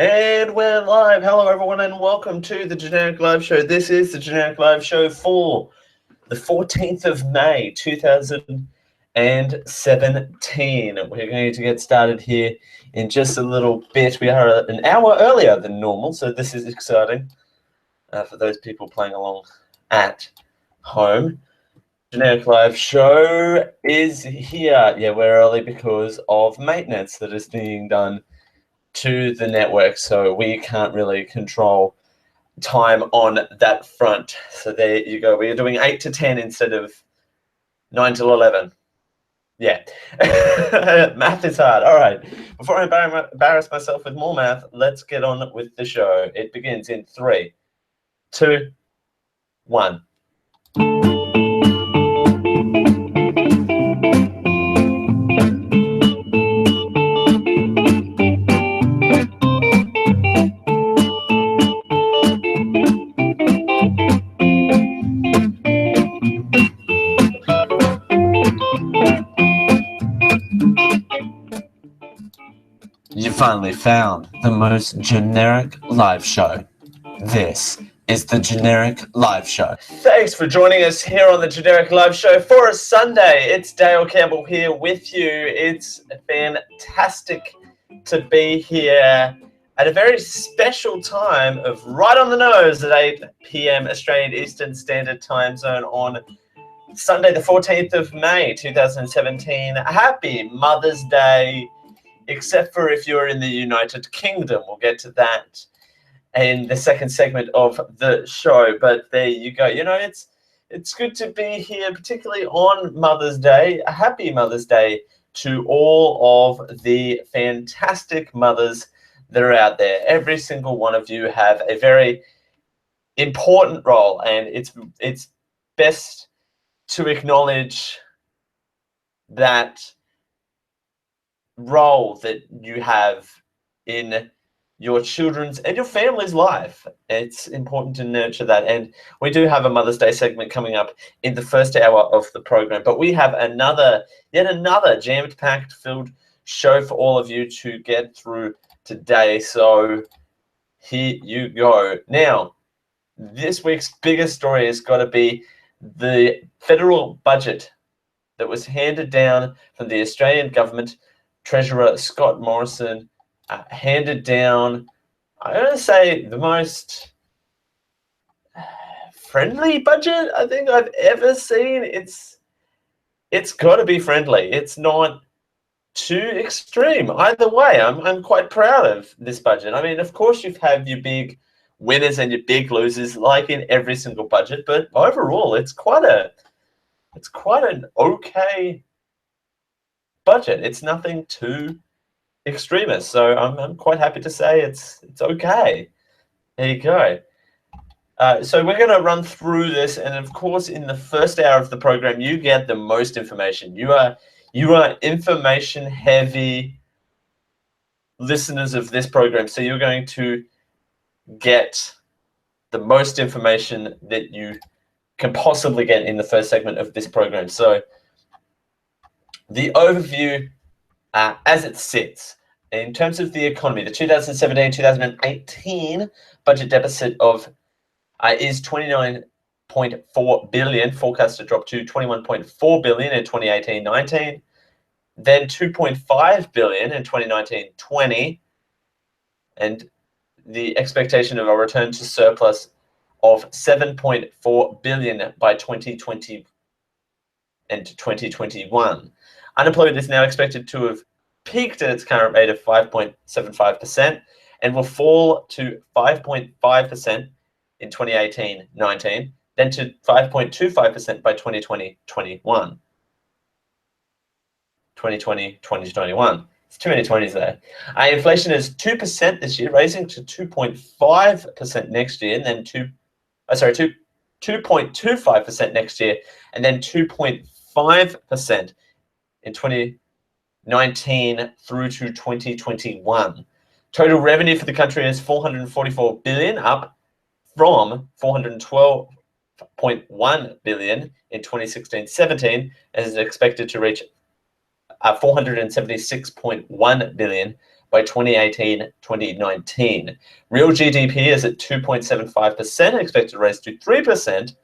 And we're live. Hello, everyone, and welcome to the Generic Live Show. This is the Generic Live Show for the 14th of May, 2017. We're going to get started here in just a little bit. We are an hour earlier than normal, so this is exciting for those people playing along at home. Generic Live Show is here. Yeah, we're early because of maintenance that is being done to the network, so we can't really control time on that front. So there you go. We are doing 8 to 10 instead of 9 till 11. Yeah. Math is hard. All right. Before I embarrass myself with more math, let's get on with the show. It begins in 3, 2, 1. You finally found the most generic live show. This is the Generic Live Show. Thanks for joining us here on the Generic Live Show for a Sunday. It's Dale Campbell here with you. It's fantastic to be here at a very special time of right on the nose at 8 p.m. Australian Eastern Standard Time Zone on Sunday, the 14th of May, 2017. Happy Mother's Day, except for if you're in the United Kingdom. We'll get to that in the second segment of the show, but there you go. You know, it's good to be here, particularly on Mother's Day. A happy Mother's Day to all of the fantastic mothers that are out there. Every single one of you have a very important role, and it's best to acknowledge that role that you have in your children's and your family's life. It's important to nurture that. And we do have a Mother's Day segment coming up in the first hour of the program, but we have yet another jammed-packed filled show for all of you to get through today. So here you go. Now, this week's biggest story has got to be the federal budget that was handed down from the Australian government. Treasurer Scott Morrison handed down, I'm going to say, the most friendly budget I think I've ever seen. It's got to be friendly. It's not too extreme either way. I'm quite proud of this budget. I mean, of course, you have your big winners and your big losers, like in every single budget, but overall, it's quite an okay budget. It's nothing too extremist, so I'm quite happy to say it's okay. There you go. So we're going to run through this, and of course, in the first hour of the program, you get the most information. You are information-heavy listeners of this program, so you're going to get the most information that you can possibly get in the first segment of this program. So the overview as it sits in terms of the economy, the 2017-2018 budget deficit is 29.4 billion, forecast to drop to 21.4 billion in 2018-19, then 2.5 billion in 2019-20, and the expectation of a return to surplus of 7.4 billion by 2020 and 2021. Unemployment is now expected to have peaked at its current rate of 5.75% and will fall to 5.5% in 2018-19, then to 5.25% by 2020-21. 2020-2021. It's too many 20s there. Inflation is 2% this year, raising to 2.5% next year, and then 2.25% next year, and then 2.5% in 2019 through to 2021. Total revenue for the country is 444 billion, up from 412.1 billion in 2016-17, and is expected to reach 476.1 billion by 2018-2019. Real GDP is at 2.75%, expected to rise to 3%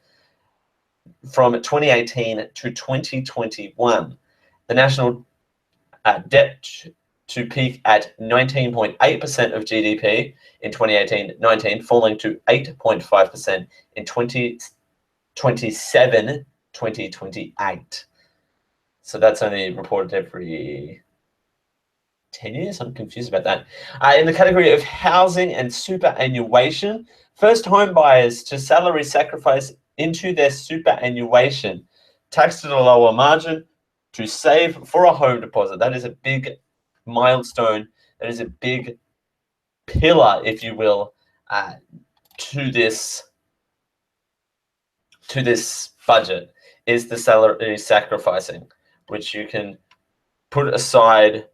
from 2018 to 2021. The national debt to peak at 19.8% of GDP in 2018-19, falling to 8.5% in 2027-2028. So that's only reported every 10 years. I'm confused about that. In the category of housing and superannuation, first home buyers to salary sacrifice into their superannuation, taxed at a lower margin to save for a home deposit. That is a big milestone. That is a big pillar, if you will, to this budget, is the salary sacrificing, which you can put aside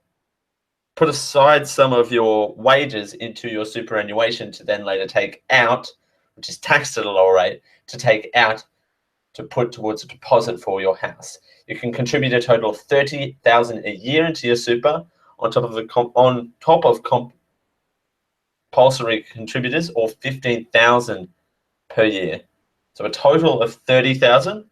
some of your wages into your superannuation to then later take out, which is taxed at a lower rate, to take out to put towards a deposit for your house. You can contribute a total of $30,000 a year into your super on top of compulsory contributors, or $15,000 per year. So a total of $30,000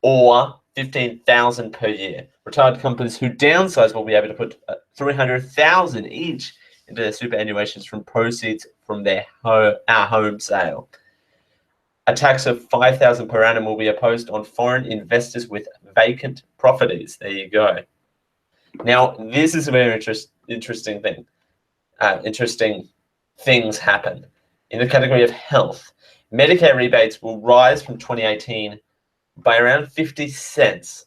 or $15,000 per year. Retired companies who downsize will be able to put $300,000 each into their superannuations from proceeds from our home sale. A tax of $5,000 per annum will be imposed on foreign investors with vacant properties. There you go. Now, this is a very interesting thing. Interesting things happen. In the category of health, Medicare rebates will rise from 2018 by around 50 cents.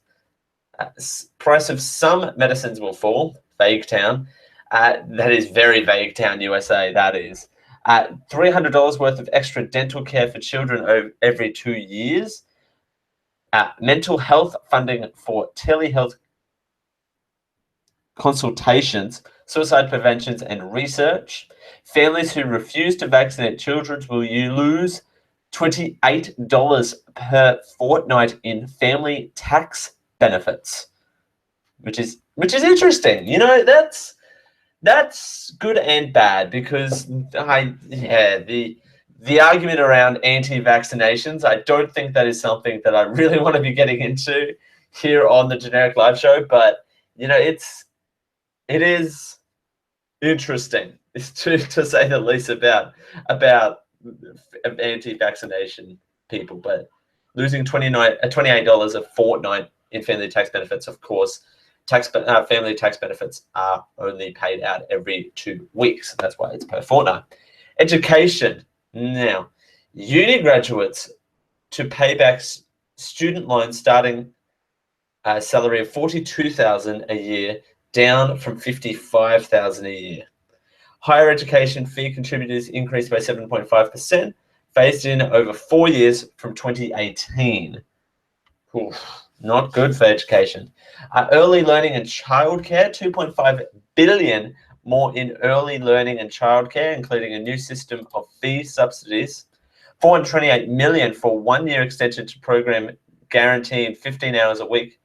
Price of some medicines will fall. Vague town. That is very vague town, USA, that is. $300 worth of extra dental care for children every 2 years. Mental health funding for telehealth consultations, suicide preventions and research. Families who refuse to vaccinate children will lose $28 per fortnight in family tax benefits, which is interesting. You know, that's good and bad, because the argument around anti-vaccinations, I don't think that is something that I really want to be getting into here on the Generic Live Show, but you know, it is interesting, to say the least, about anti-vaccination people. But losing $28 a fortnight in family tax benefits, of course, family tax benefits are only paid out every 2 weeks. That's why it's per fortnight. Education. Now, uni graduates to pay back student loans starting a salary of $42,000 a year, down from $55,000 a year. Higher education fee contributors increased by 7.5%, phased in over 4 years from 2018. Oof, not good for education. Early learning and childcare, $2.5 billion more in early learning and childcare, including a new system of fee subsidies. $428 million for 1 year extension to program guaranteeing 15 hours a week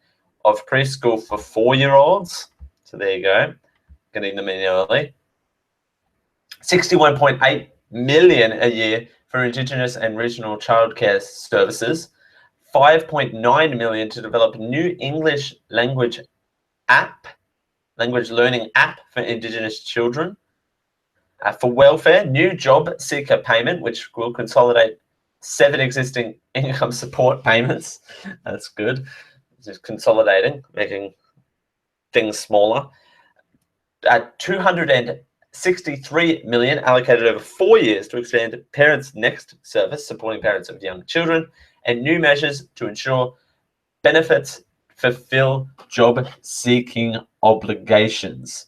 of preschool for 4-year-olds. So there you go, getting them in early. $61.8 million a year for Indigenous and regional childcare services. $5.9 million to develop a new English language learning app for Indigenous children. For welfare, new job seeker payment, which will consolidate 7 existing income support payments. That's good. Just consolidating, making things smaller. $263 million allocated over 4 years to expand Parents Next service, supporting parents of young children, and new measures to ensure benefits fulfill job-seeking obligations.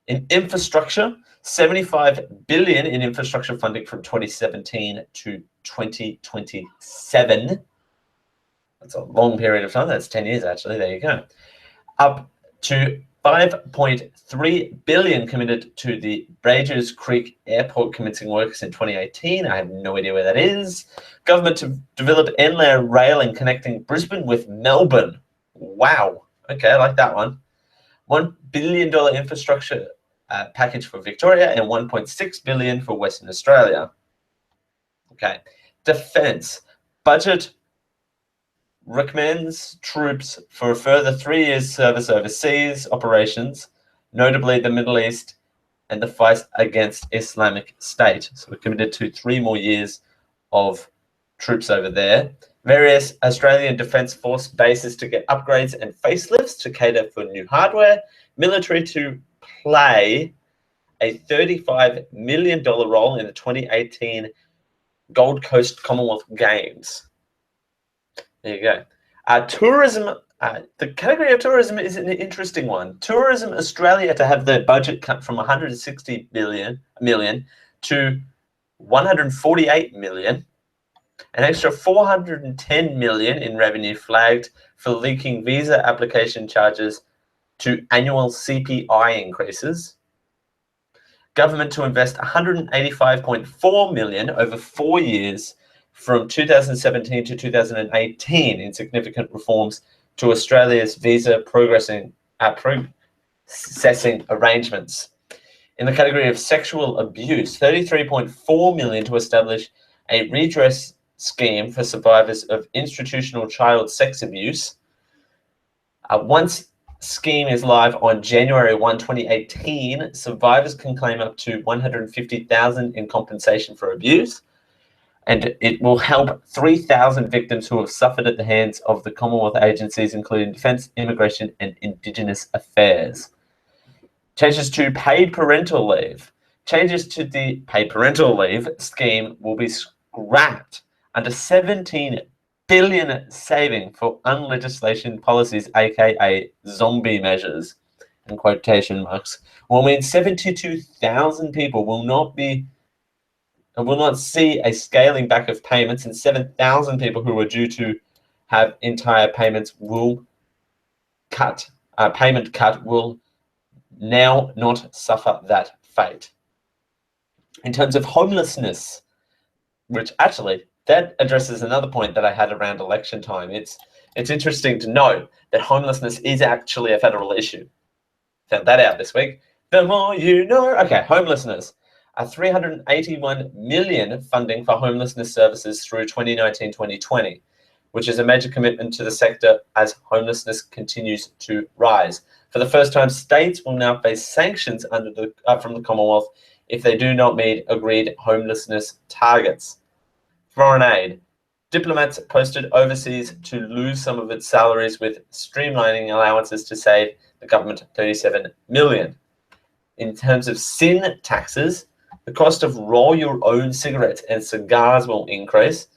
In infrastructure, $75 billion in infrastructure funding from 2017 to 2027. That's a long period of time. That's 10 years, actually. There you go. Up to $5.3 billion committed to the Brazos Creek Airport, commencing works in 2018. I have no idea where that is. Government to develop inland railing connecting Brisbane with Melbourne. Wow. Okay, I like that one. $1 billion infrastructure package for Victoria and 1.6 billion for Western Australia. Okay, defence budget recommends troops for a further 3 years service overseas operations, notably the Middle East and the fight against Islamic State. So we're committed to 3 more years of troops over there. Various Australian Defence Force bases to get upgrades and facelifts to cater for new hardware. Military to play a $35 million role in the 2018 Gold Coast Commonwealth Games. There you go. Tourism, the category of tourism is an interesting one. Tourism Australia to have their budget cut from 160 million to 148 million. An extra 410 million in revenue flagged for leaking visa application charges to annual CPI increases. Government to invest 185.4 million over 4 years from 2017 to 2018 in significant reforms to Australia's visa processing arrangements. In the category of sexual abuse, 33.4 million to establish a redress scheme for survivors of institutional child sex abuse. Once scheme is live on January 1, 2018, survivors can claim up to $150,000 in compensation for abuse, and it will help 3,000 victims who have suffered at the hands of the Commonwealth agencies, including Defence, Immigration and Indigenous Affairs. Changes to paid parental leave. Changes to the paid parental leave scheme will be scrapped under 17 billion saving for unlegislation policies, aka zombie measures, in quotation marks, will mean 72,000 people will not see a scaling back of payments, and 7,000 people who are due to have entire payments will payment cut will now not suffer that fate. In terms of homelessness, which actually that addresses another point that I had around election time. It's interesting to note that homelessness is actually a federal issue. Found that out this week. The more you know. Okay, homelessness. 381 million funding for homelessness services through 2019-2020, which is a major commitment to the sector as homelessness continues to rise. For the first time, states will now face sanctions from the Commonwealth if they do not meet agreed homelessness targets. Foreign aid. Diplomats posted overseas to lose some of its salaries with streamlining allowances to save the government 37 million. In terms of sin taxes, the cost of roll your own cigarettes and cigars will increase,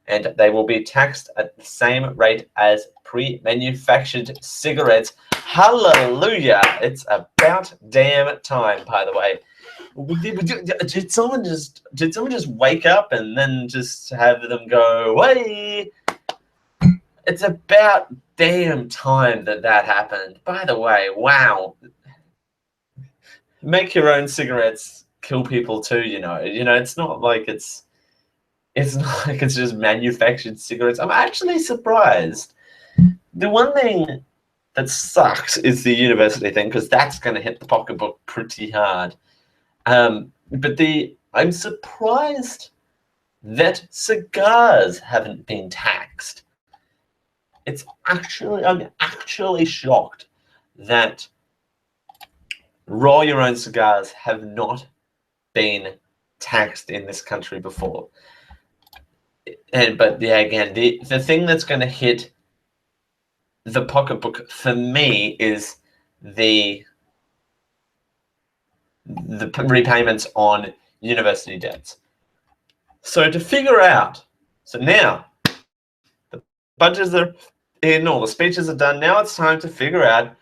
and they will be taxed at the same rate as pre-manufactured cigarettes. Hallelujah! It's about damn time, by the way. Did someone just wake up and then just have them go, "Hey, it's about damn time that happened." By the way, wow. Make your own cigarettes, kill people too, you know. It's not like it's just manufactured cigarettes. I'm actually surprised. The one thing that sucks is the university thing, because that's going to hit the pocketbook pretty hard. But I'm surprised that cigars haven't been taxed. I'm actually shocked that roll your own cigars have not been taxed in this country before. But yeah, again, the thing that's going to hit the pocketbook for me is the repayments on university debts. So now the budgets are in, all the speeches are done. Now it's time to figure out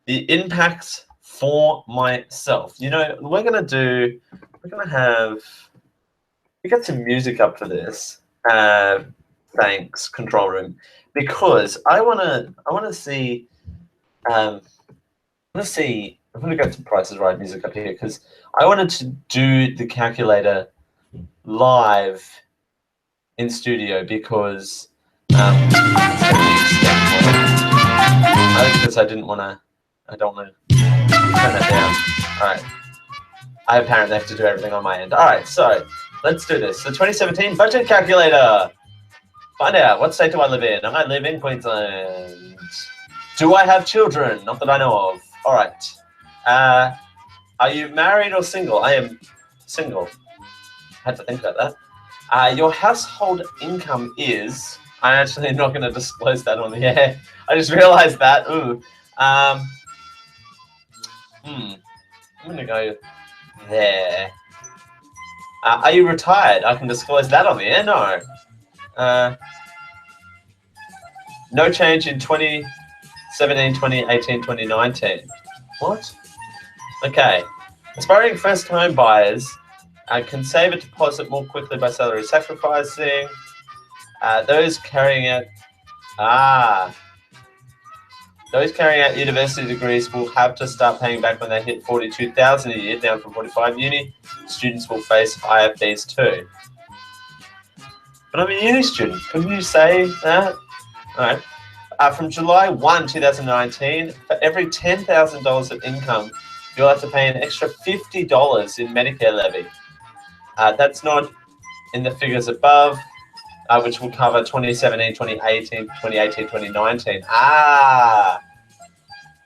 the impacts for myself. We got some music up for this. Thanks, control room, because I wanna see. I'm going to go to Price is Right music up here because I wanted to do the calculator live in studio because because I don't want to turn that down. All right. apparently have to do everything on my end. All right, so let's do this. The 2017 budget calculator. Find out, what state do I live in? I live in Queensland. Do I have children? Not that I know of. All right. Are you married or single? I am single. I had to think about that. Your household income is... I'm actually not going to disclose that on the air. I just realized that. Ooh. I'm going to go there. Are you retired? I can disclose that on the air. No. No change in 2017, 2018, 2019. What? Okay. Aspiring first home buyers can save a deposit more quickly by salary sacrificing. Those carrying out university degrees will have to start paying back when they hit $42,000 a year, down from $45,000. Uni students will face higher fees too. But I'm a uni student. Couldn't you say that? All right. From July 1, 2019, for every $10,000 of income, you'll have to pay an extra $50 in Medicare levy. That's not in the figures above, which will cover 2017, 2018, 2019.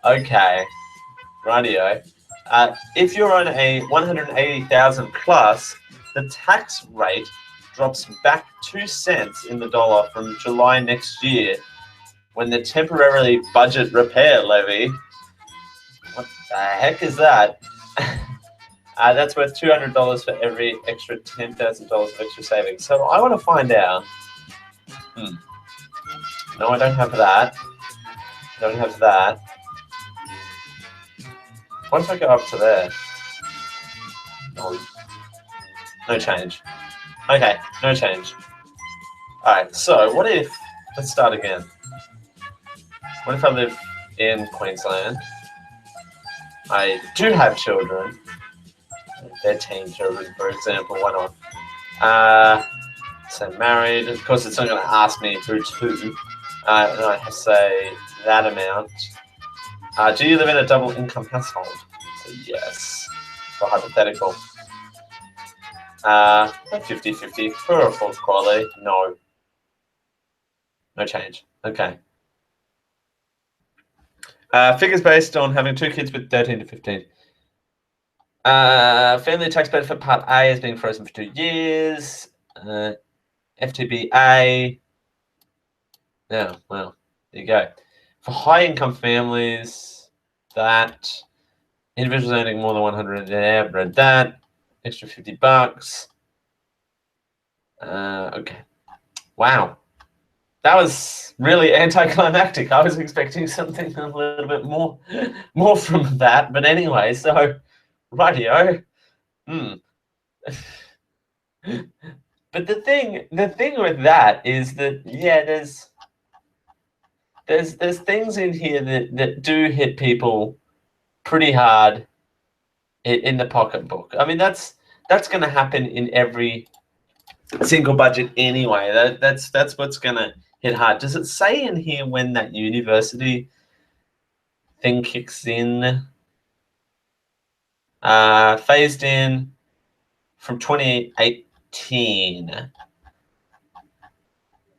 Okay. Rightio. If you're on a 180,000 plus, the tax rate drops back 2 cents in the dollar from July next year, when the temporarily budget repair levy, what the heck is that? That's worth $200 for every extra $10,000 of extra savings. So I want to find out. No, I don't have that. Don't have that. What if I go up to there? No change. Okay, no change. Alright, so what if, let's start again. What if I live in Queensland? I do have children. They're teen children, for example, why not? So married, of course it's not going to ask me through two. And I have to say that amount. Do you live in a double income household? So yes, for hypothetical. 50-50 for a full quality, no. No change, okay. Figures based on having 2 kids with 13 to 15. Family tax benefit part A is being frozen for 2 years. FTBA. Yeah, well, there you go. For high income families, that individuals earning more than 100, yeah, read that. Extra $50. Okay. Wow. That was really anticlimactic. I was expecting something a little bit more from that. But anyway, so rightio. But the thing with that is that, yeah, there's things in here that do hit people pretty hard in the pocketbook. I mean, that's going to happen in every single budget anyway. That's what's going to hit hard. Does it say in here when that university thing kicks in? Phased in from 2018.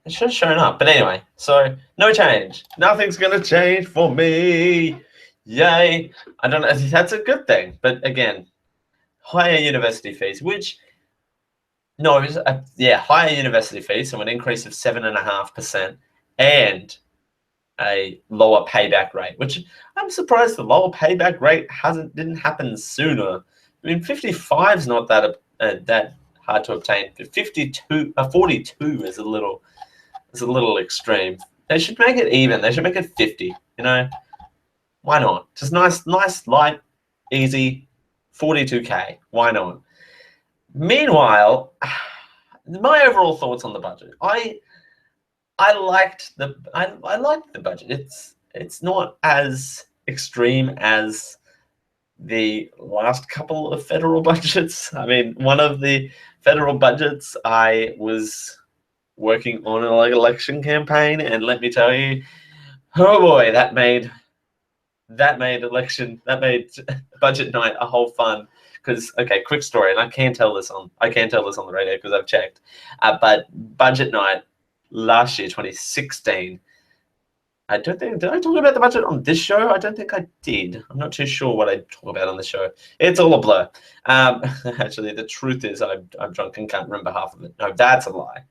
It should have shown up, but anyway, so no change. Nothing's gonna change for me. Yay. I don't know, that's a good thing. But again, higher university fees, which, no, higher university fees, so an increase of 7.5% and a lower payback rate, which I'm surprised the lower payback rate didn't happen sooner. I mean, 55 is not that hard to obtain. 42 is a little extreme. They should make it even. They should make it 50. You know, why not? Just nice, light, easy, 42K. Why not? Meanwhile, my overall thoughts on the budget. I liked the budget. It's not as extreme as the last couple of federal budgets. I mean, one of the federal budgets I was working on an election campaign, and let me tell you, oh boy, that made budget night a whole fun because okay, quick story, and I can tell this on the radio because I've checked. But budget night last year, 2016. I don't think, did I talk about the budget on this show? I don't think I did. I'm not too sure what I talk about on the show. It's all a blur. Actually, the truth is I'm drunk and can't remember half of it. No, that's a lie.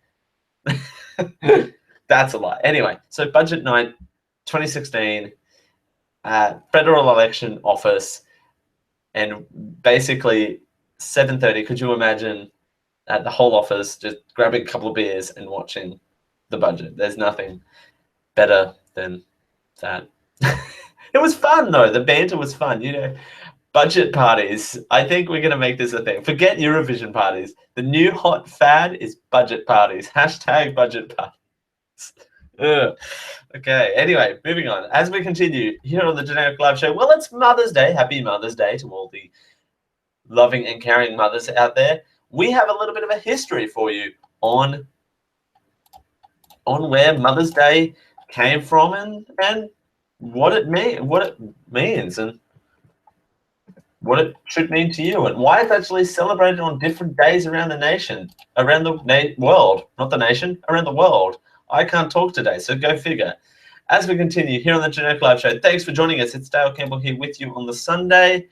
That's a lie. Anyway, so budget night, 2016, federal election office, and basically 7:30. Could you imagine the whole office just grabbing a couple of beers and watching the budget? There's nothing better than that. It was fun though. The banter was fun. Budget parties. I think we're going to make this a thing. Forget Eurovision parties. The new hot fad is budget parties. # budget parties. Ugh. Okay, anyway, moving on. As we continue here on the Generic Live Show, well, it's Mother's Day. Happy Mother's Day to all the loving and caring mothers out there. We have a little bit of a history for you on where Mother's Day came from and what it means and what it should mean to you and why it's actually celebrated on different days around the nation, around the world, not the nation, around the world. I can't talk today, so go figure. As we continue here on the Generic Live Show, thanks for joining us. It's Dale Campbell here with you on the Sunday,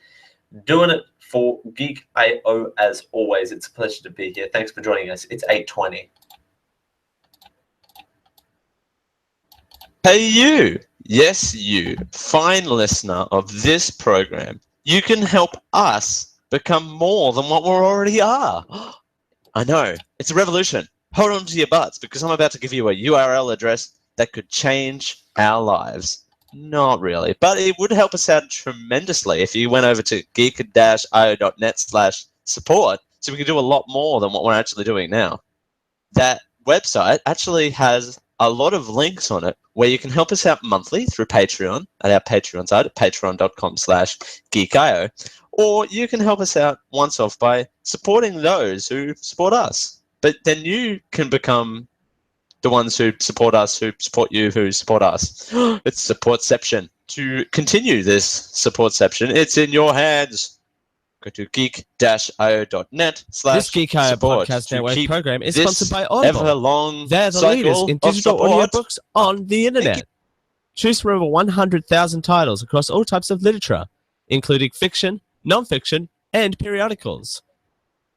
doing it for Geek.io as always. It's a pleasure to be here. Thanks for joining us. It's 8:20. Hey you, yes you, fine listener of this program. You can help us become more than what we already are. I know, it's a revolution. Hold on to your butts because I'm about to give you a URL address that could change our lives. Not really, but it would help us out tremendously if you went over to geek-io.net/support so we can do a lot more than what we're actually doing now. That website actually has a lot of links on it where you can help us out monthly through Patreon at our Patreon site at patreon.com/geekio, or you can help us out once off by supporting those who support us. But then you can become the ones who support us, who support you, who support us. It's supportception. To continue this supportception, it's in your hands. Go to geek-io.net/support. This Geek.io podcast network program is sponsored by Audible. They're the leaders in digital audiobooks on the internet. Choose from over 100,000 titles across all types of literature, including fiction, non-fiction, and periodicals.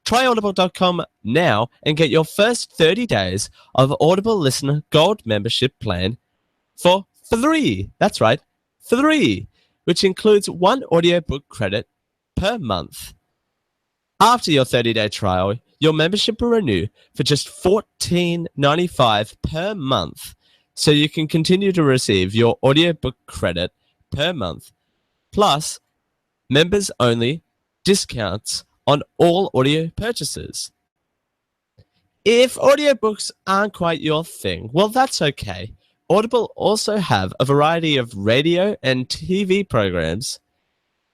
Try audible.com now and get your first 30 days of Audible Listener Gold membership plan for free. That's right, free, which includes 1 audiobook credit per month. After your 30-day trial, your membership will renew for just $14.95 per month, so you can continue to receive your audiobook credit per month, plus members-only discounts on all audio purchases. If audiobooks aren't quite your thing, well, that's okay. Audible also have a variety of radio and TV programs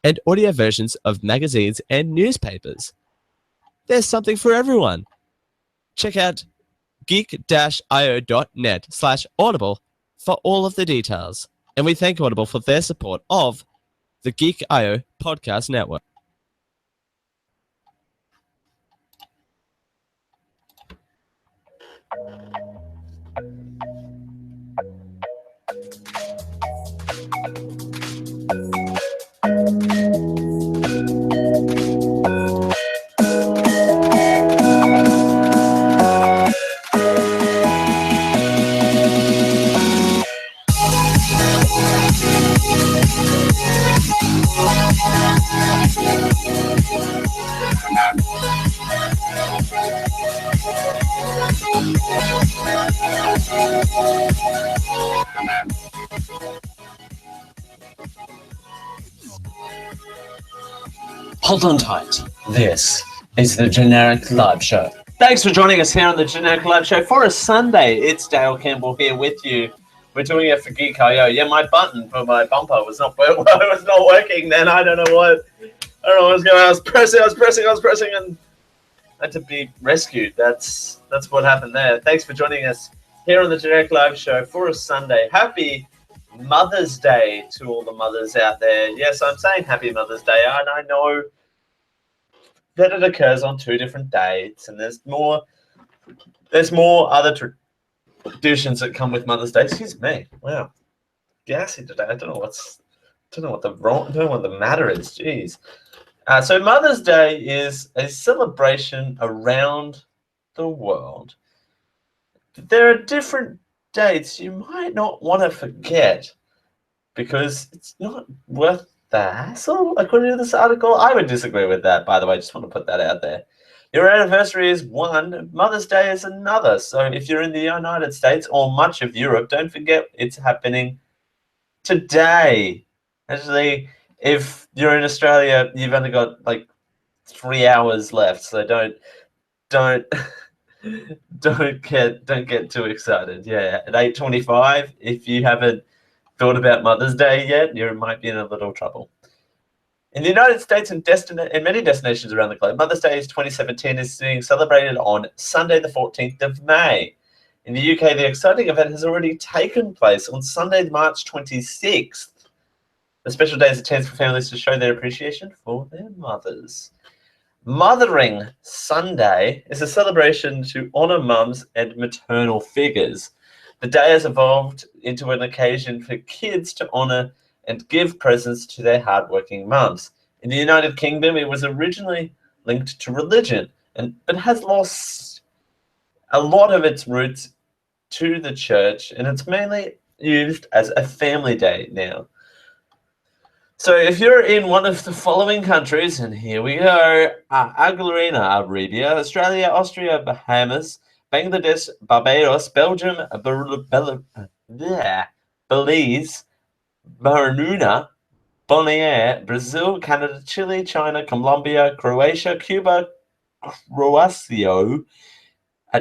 and audio versions of magazines and newspapers. There's something for everyone. Check out geek-io.net/audible for all of the details. And we thank Audible for their support of the Geek.io podcast network. Hold on tight. This is the Generic Live Show. Thanks for joining us here on the Generic Live Show for a Sunday. It's Dale Campbell here with you. We're doing it for Geek.io. Yeah, my button for my bumper was not working then. I don't know what was going on. I was pressing, and I had to be rescued. That's what happened there. Thanks for joining us here on the Generic Live Show for a Sunday. Happy Mother's Day to all the mothers out there. Yes, I'm saying Happy Mother's Day, and I know that it occurs on 2 different dates, and there's more other traditions that come with Mother's Day. Excuse me. Wow, gassy today. I don't know what the matter is. Jeez. So Mother's Day is a celebration around the world. There are different dates you might not want to forget because it's not worth the hassle, according to this article. I would disagree with that, by the way. I just want to put that out there. Your anniversary is one, Mother's Day is another. So if you're in the United States or much of Europe, don't forget it's happening today. Actually, if you're in Australia, you've only got like 3 hours left, so don't get too excited. Yeah, at 8:25, if you haven't thought about Mother's Day yet, you might be in a little trouble. In the United States and many destinations around the globe, Mother's Day 2017 is being celebrated on Sunday the 14th of May. In the UK, the exciting event has already taken place on Sunday, March 26th. The special day is a chance for families to show their appreciation for their mothers. Mothering Sunday is a celebration to honour mums and maternal figures. The day has evolved into an occasion for kids to honour and give presents to their hardworking mums. In the United Kingdom, it was originally linked to religion, but has lost a lot of its roots to the church, and it's mainly used as a family day now. So if you're in one of the following countries, and here we go, Argentina, Arabia, Australia, Austria, Bahamas, Bangladesh, Barbados, Belgium, Belize, Bermuda, Bonaire, Brazil, Canada, Chile, China, Colombia, Croatia, Cuba, Croatia,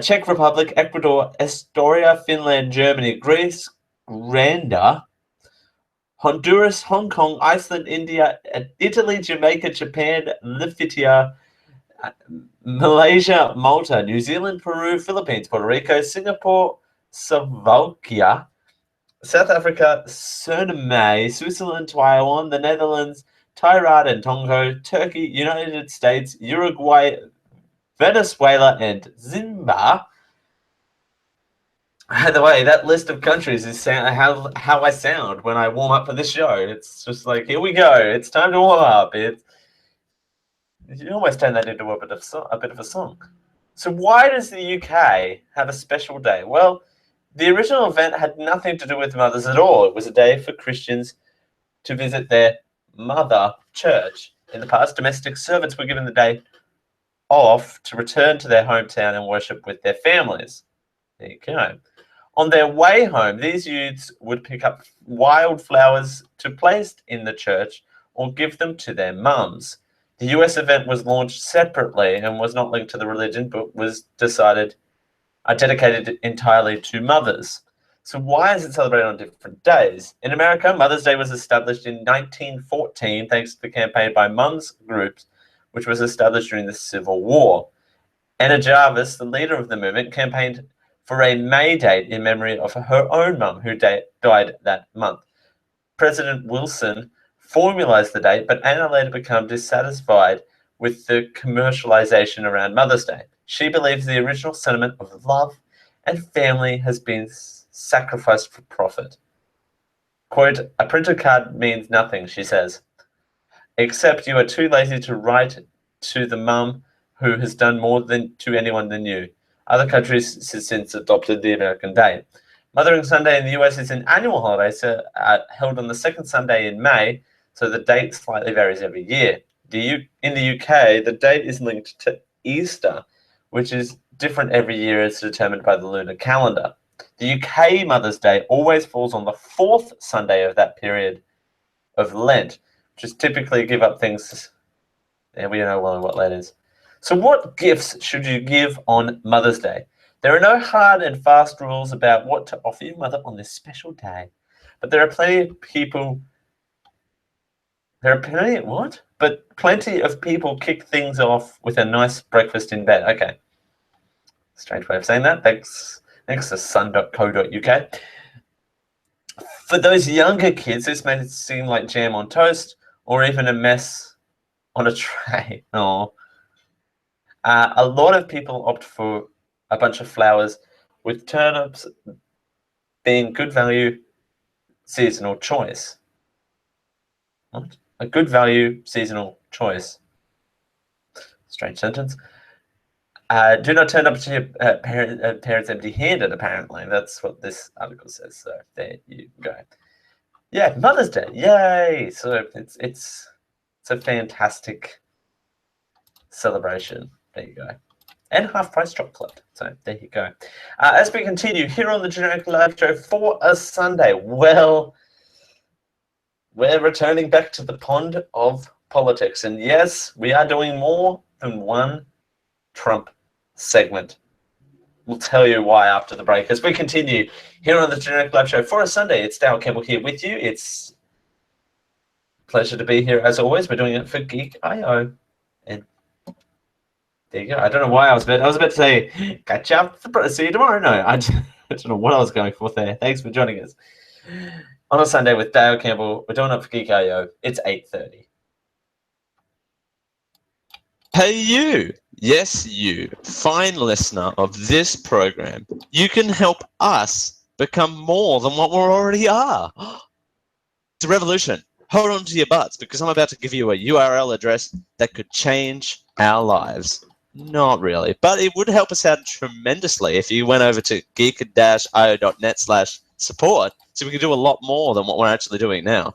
Czech Republic, Ecuador, Estonia, Finland, Germany, Greece, Rwanda, Honduras, Hong Kong, Iceland, India, Italy, Jamaica, Japan, Lithuania, Malaysia, Malta, New Zealand, Peru, Philippines, Puerto Rico, Singapore, Slovakia, South Africa, Suriname, Switzerland, Taiwan, the Netherlands, Trinidad and Tobago, Turkey, United States, Uruguay, Venezuela, and Zimbabwe. By the way, that list of countries is how I sound when I warm up for this show. It's just like, here we go. It's time to warm up. You almost turn that into a bit of a song. So why does the UK have a special day? Well, the original event had nothing to do with mothers at all. It was a day for Christians to visit their mother church. In the past, domestic servants were given the day off to return to their hometown and worship with their families. There you go. On their way home, these youths would pick up wildflowers to place in the church or give them to their mums. The US event was launched separately and was not linked to the religion, but was dedicated entirely to mothers. So why is it celebrated on different days? In America, Mother's Day was established in 1914 thanks to the campaign by mums groups, which was established during the Civil War. Anna Jarvis, the leader of the movement, campaigned for a May date in memory of her own mum who died that month. President Wilson formalized the date, but Anna later became dissatisfied with the commercialization around Mother's Day. She believes the original sentiment of love and family has been sacrificed for profit. Quote, a printed card means nothing, she says, except you are too lazy to write to the mum who has done more to anyone than you. Other countries have since adopted the American Day. Mothering Sunday in the US is an annual holiday held on the second Sunday in May, so the date slightly varies every year. In the UK, the date is linked to Easter, which is different every year as determined by the lunar calendar. The UK Mother's Day always falls on the fourth Sunday of that period of Lent, which is typically give up things, and we know well what Lent is. So what gifts should you give on Mother's Day? There are no hard and fast rules about what to offer your mother on this special day, but plenty of people kick things off with a nice breakfast in bed. Okay. Strange way of saying that. Thanks to sun.co.uk. For those younger kids, this may seem like jam on toast or even a mess on a tray. Oh, A lot of people opt for a bunch of flowers, with turnips being good value seasonal choice. What? A good value seasonal choice. Strange sentence. Do not turn up to your parents empty-handed, apparently. That's what this article says, so there you go. Yeah, Mother's Day, yay! So it's a fantastic celebration. There you go. And half-price chocolate, so there you go. As we continue here on the Generic Live Show for a Sunday, well, we're returning back to the pond of politics. And yes, we are doing more than one Trump segment. We'll tell you why after the break. As we continue here on the Generic Live Show for a Sunday, it's Dale Campbell here with you. It's a pleasure to be here as always. We're doing it for Geek.io. And there you go. I don't know why I was about to say, catch up, see you tomorrow. No, I don't know what I was going for there. Thanks for joining us on a Sunday with Dale Campbell. We're doing it for Geek.io. It's 8:30. Hey you, yes you, fine listener of this program, you can help us become more than what we already are. It's a revolution. Hold on to your butts, because I'm about to give you a URL address that could change our lives. Not really, but it would help us out tremendously if you went over to geek-io.net/support, so we can do a lot more than what we're actually doing now.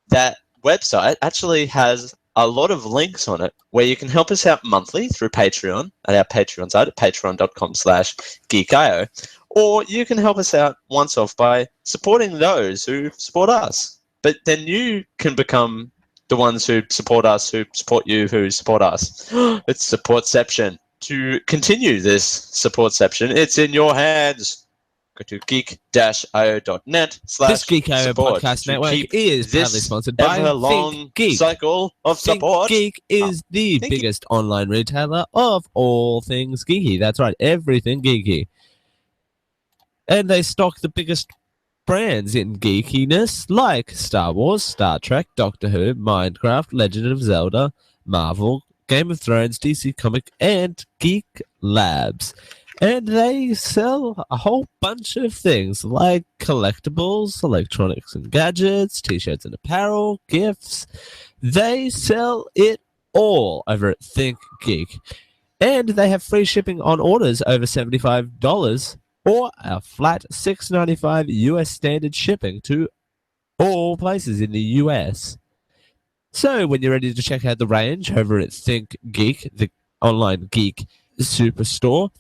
That website actually has a lot of links on it where you can help us out monthly through Patreon at our Patreon site at patreon.com/geek.io, or you can help us out once off by supporting those who support us. But then you can become the ones who support us, who support you, who support us. It's supportception. To continue this supportception, it's in your hands. Go to geek-io.net/support. This Geek.io podcast network is proudly sponsored by Think Geek. Cycle of support. Think Geek is the biggest online retailer of all things geeky. That's right, everything geeky. And they stock the biggest brands in geekiness like Star Wars, Star Trek, Doctor Who, Minecraft, Legend of Zelda, Marvel, Game of Thrones, DC Comic, and Geek Labs. And they sell a whole bunch of things like collectibles, electronics and gadgets, t-shirts and apparel, gifts. They sell it all over at Think Geek. And they have free shipping on orders over $75 or a flat $6.95 US standard shipping to all places in the US. So when you're ready to check out the range over at Think Geek, the online geek superstore,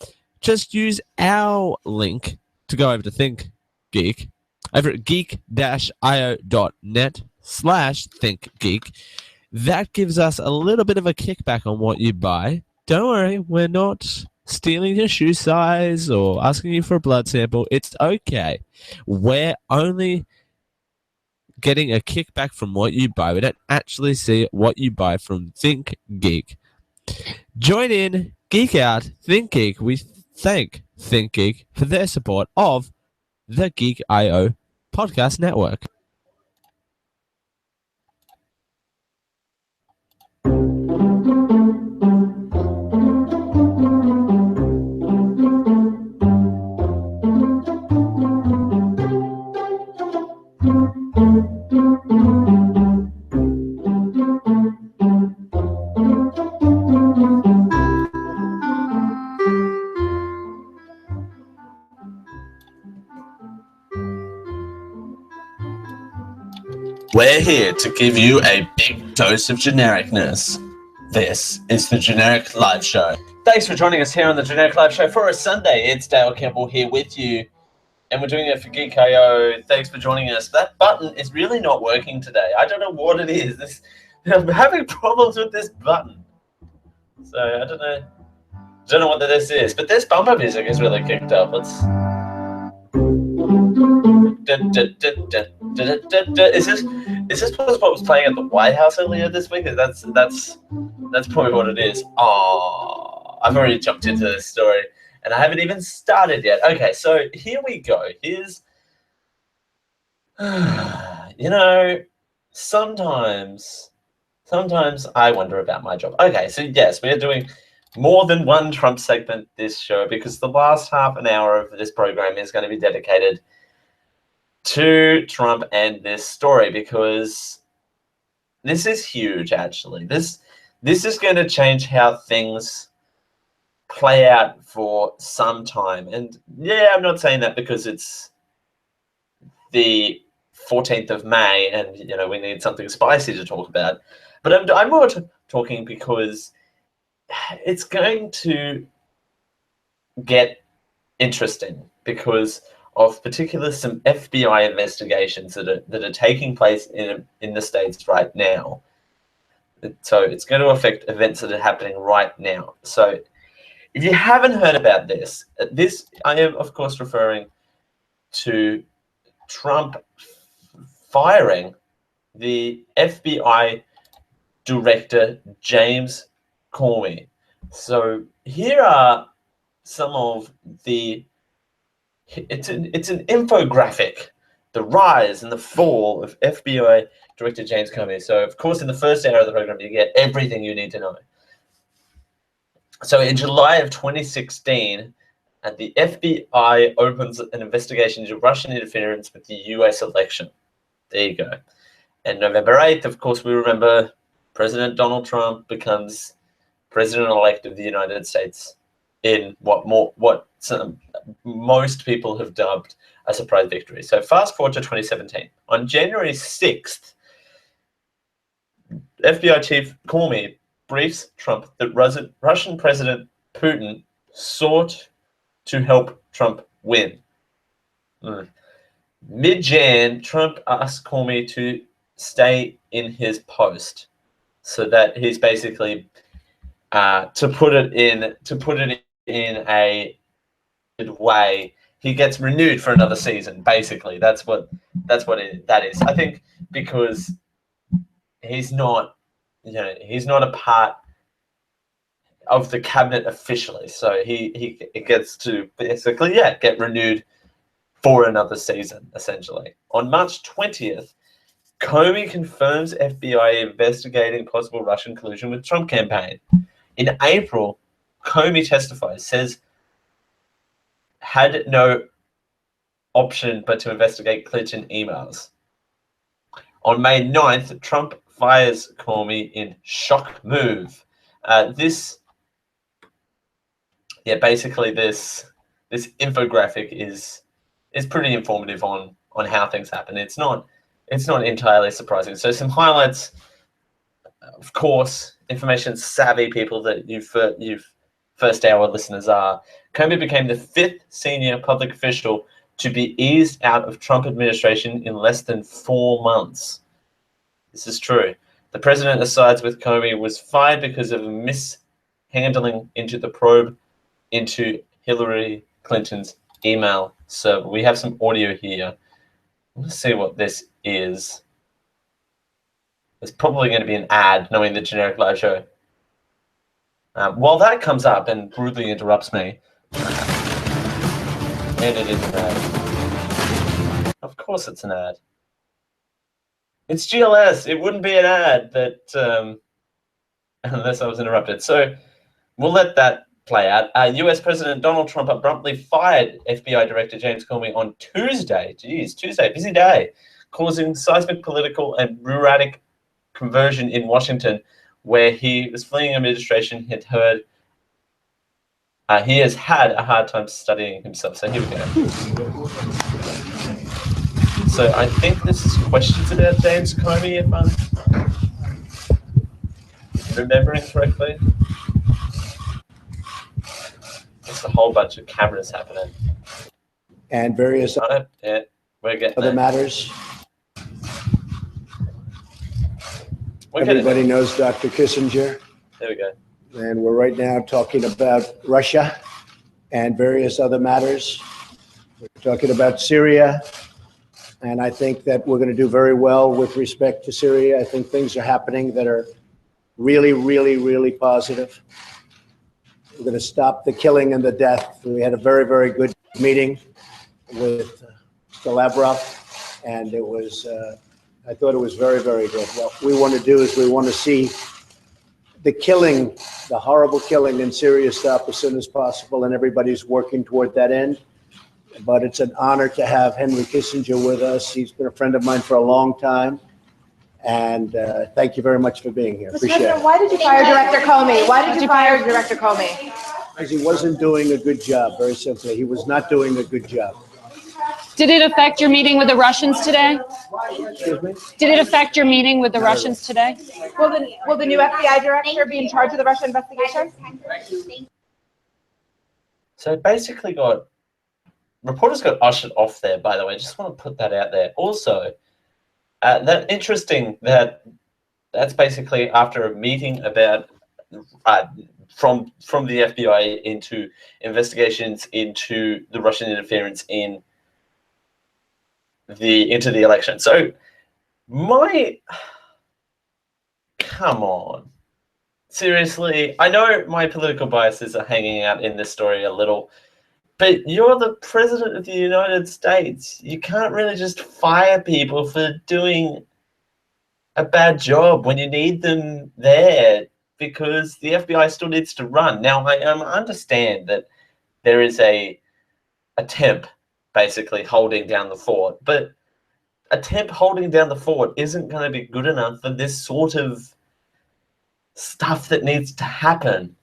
just use our link to go over to Think Geek over at geek-io.net/thinkgeek. That gives us a little bit of a kickback on what you buy. Don't worry, we're not stealing your shoe size or asking you for a blood sample. It's okay. We're only getting a kickback from what you buy. We don't actually see what you buy from Think Geek. Join in, geek out, Think Geek. We thank Think Geek for their support of the Geek.io podcast network. We're here to give you a big dose of genericness. This is the Generic Live Show. Thanks for joining us here on the Generic Live Show for a Sunday. It's Dale Campbell here with you, and we're doing it for Geek.io. Thanks for joining us. That button is really not working today. I don't know what it is. I'm having problems with this button. So I don't know what this is, but this bumper music is really kicked up. Let's. Is this what was playing at the White House earlier this week? That's probably what it is. Oh, I've already jumped into this story and I haven't even started yet. Okay, so here we go. Here's, sometimes I wonder about my job. Okay, so yes, we're doing more than one Trump segment this show, because the last half an hour of this program is going to be dedicated to Trump and this story, because this is huge, actually. This is going to change how things play out for some time. And yeah, I'm not saying that because it's the 14th of May and, you know, we need something spicy to talk about. But I'm more talking because it's going to get interesting because of particular some FBI investigations that are taking place in the States right now. So it's going to affect events that are happening right now. So if you haven't heard about this, I am, of course, referring to Trump firing the FBI director, James Comey. So here are some of the, it's an infographic, the rise and the fall of FBI Director James Comey. So, of course, in the first hour of the program, you get everything you need to know. So in July of 2016, the FBI opens an investigation into Russian interference with the US election. There you go. And November 8th, of course, we remember President Donald Trump becomes president-elect of the United States in what most people have dubbed a surprise victory. So fast forward to 2017. On January 6th, FBI Chief Comey briefs Trump that Russian President Putin sought to help Trump win. Mid-Jan, Trump asked Comey to stay in his post, so that he's basically to put it in a way, he gets renewed for another season. Basically, that is. I think because he's not, he's not a part of the cabinet officially, so he gets to basically get renewed for another season, essentially. On March 20th, Comey confirms FBI investigating possible Russian collusion with Trump campaign. In April, Comey testifies, says had no option but to investigate Clinton emails. On May 9th, Trump fires Comey in shock move. Basically this infographic is pretty informative on how things happen. It's not entirely surprising. So some highlights, of course, information savvy people that you've first hour listeners are. Comey became the 5th senior public official to be eased out of Trump administration in less than 4 months. This is true. The president asides with Comey was fired because of mishandling into the probe into Hillary Clinton's email server. We have some audio here. Let's see what this is. It's probably going to be an ad, knowing the Generic Live Show. While that comes up and rudely interrupts me, and it is an ad. Of course it's an ad. It's GLS. It wouldn't be an ad that, unless I was interrupted. So we'll let that play out. US President Donald Trump abruptly fired FBI Director James Comey on Tuesday. Geez, Tuesday, busy day, causing seismic political and bureaucratic conversion in Washington, where he was fleeing administration. He has had a hard time studying himself. So here we go. So I think this is questions about James Comey, if I'm remembering correctly. There's a whole bunch of cameras happening. And various we're getting other there. matters. We're Everybody knows Dr. Kissinger. There we go. And we're right now talking about Russia and various other matters. We're talking about Syria. And I think that we're going to do very well with respect to Syria. I think things are happening that are really, really, really positive. We're going to stop the killing and the death. We had a very, very good meeting with Mr. Lavrov, and it was, I thought it was very, very good. What we want to do is we want to see the killing, the horrible killing in Syria stop as soon as possible, and everybody's working toward that end. But it's an honor to have Henry Kissinger with us. He's been a friend of mine for a long time. And thank you very much for being here. Appreciate it. Why did you fire Director Comey? Why did you fire Director Comey? Because he wasn't doing a good job, very simply. He was not doing a good job. Did it affect your meeting with the Russians today? Excuse me? Did it affect your meeting with the Russians today? Will the new FBI director be in charge of the Russia investigation? So basically reporters got ushered off there, by the way. Just want to put that out there. Also, that interesting that's basically after a meeting about from the FBI into investigations into the Russian interference into the election. So come on, seriously, I know my political biases are hanging out in this story a little, but you're the president of the United States. You can't really just fire people for doing a bad job when you need them there, because the FBI still needs to run. Now, I understand that there is a temp basically holding down the fort, but a temp holding down the fort isn't going to be good enough for this sort of stuff that needs to happen.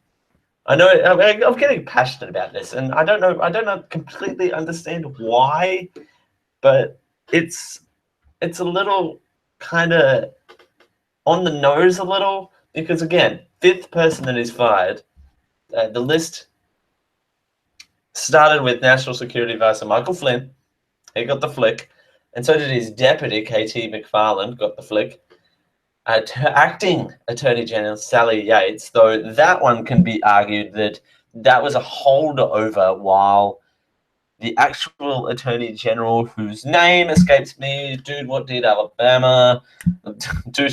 I know I'm getting passionate about this, and I don't completely understand why, but it's a little kind of on the nose a little, because again, 5th person that is fired. The list started with National Security Advisor Michael Flynn. He got the flick, and so did his deputy KT McFarland, got the flick. Acting Attorney General Sally Yates, though that one can be argued that was a holdover while the actual Attorney General, whose name escapes me, dude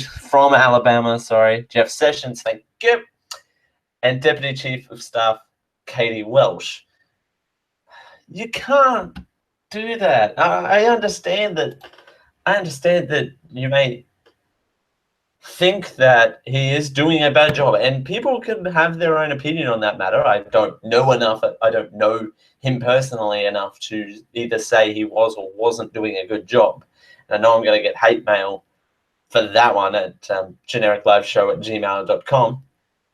from Alabama, sorry, Jeff Sessions, thank you, and Deputy Chief of Staff Katie Welsh. You can't do that. I understand that you may think that he is doing a bad job, and people can have their own opinion on that matter. I don't know enough. I don't know him personally enough to either say he was or wasn't doing a good job. And I know I'm going to get hate mail for that one at genericliveshow@gmail.com.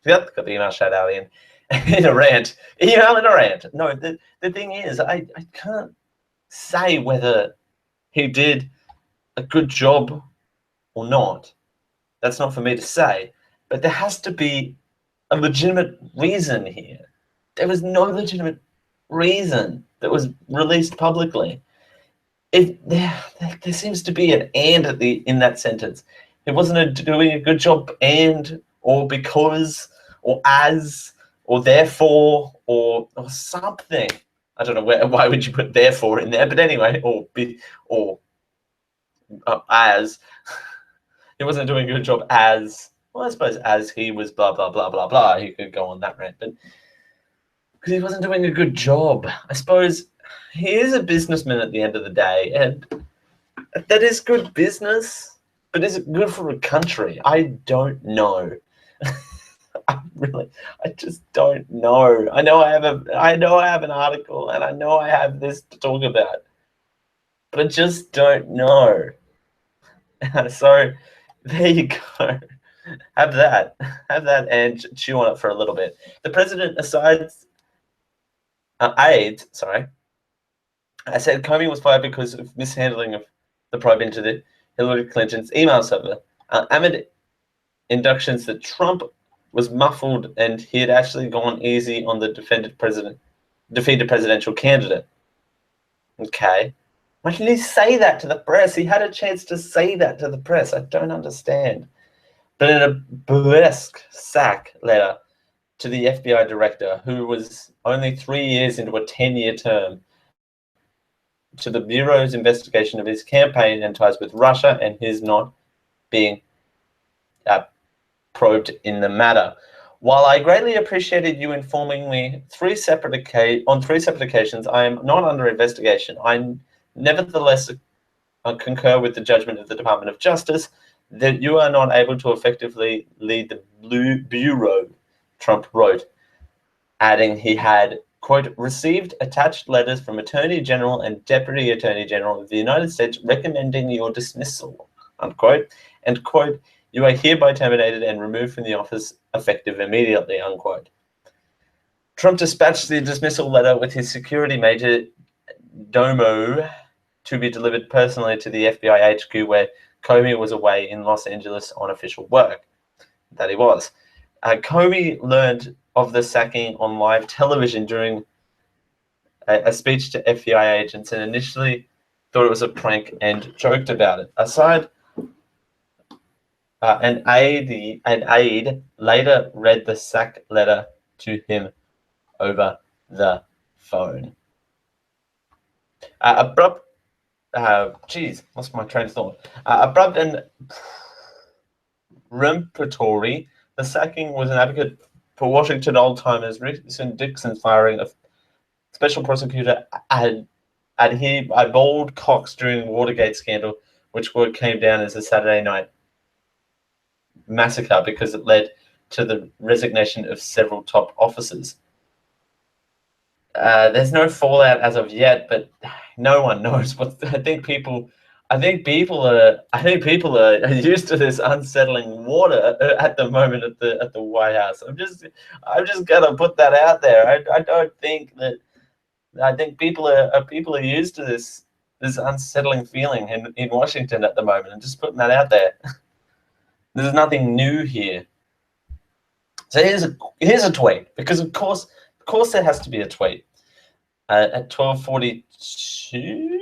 Got the email shout out in a rant. Email in a rant. No, the thing is, I can't say whether he did a good job or not. That's not for me to say, but there has to be a legitimate reason here. There was no legitimate reason that was released publicly. There seems to be an and in that sentence. It wasn't doing a good job and, or because, or as, or therefore, or something. I don't know why would you put therefore in there, but anyway, or as. He wasn't doing a good job as, well, I suppose as he was blah, blah, blah, blah, blah. He could go on that rant, but because he wasn't doing a good job. I suppose he is a businessman at the end of the day, and that is good business, but is it good for a country? I don't know. I just don't know. I know I have an article, and I know I have this to talk about, but I just don't know. So there you go. Have that and chew on it for a little bit. The president aides, sorry. I said Comey was fired because of mishandling of the probe into the Hillary Clinton's email server. Amid inductions that Trump was muffled and he had actually gone easy on the defeated presidential candidate. Okay. Why didn't he say that to the press? He had a chance to say that to the press. I don't understand. But in a burlesque sack letter to the FBI director, who was only 3 years into a 10-year term, to the Bureau's investigation of his campaign and ties with Russia and his not being probed in the matter. While I greatly appreciated you informing me on three separate occasions, I am not under investigation. I nevertheless concur with the judgment of the Department of Justice that you are not able to effectively lead the Blue Bureau, Trump wrote, adding he had, quote, received attached letters from Attorney General and Deputy Attorney General of the United States recommending your dismissal, unquote, and, quote, you are hereby terminated and removed from the office effective immediately, unquote. Trump dispatched the dismissal letter with his security major domo to be delivered personally to the FBI HQ where Comey was away in Los Angeles on official work. That he was. Comey learned of the sacking on live television during a speech to FBI agents and initially thought it was a prank and joked about it. An aide later read the sack letter to him over the phone. Abrupt lost my train of thought. Abrupt and peremptory, the sacking was an advocate for Washington old-timers Richardson Dixon's firing of special prosecutor Adbold Cox during the Watergate scandal, which came down as a Saturday night massacre because it led to the resignation of several top officers. There's no fallout as of yet, but no one knows what. I think people are used to this unsettling water at the moment at the White House. I'm just gonna put that out there. I don't think that. I think people are used to this unsettling feeling in Washington at the moment. I'm just putting that out there. There's nothing new here. So here's a tweet, because of course there has to be a tweet at 12:42.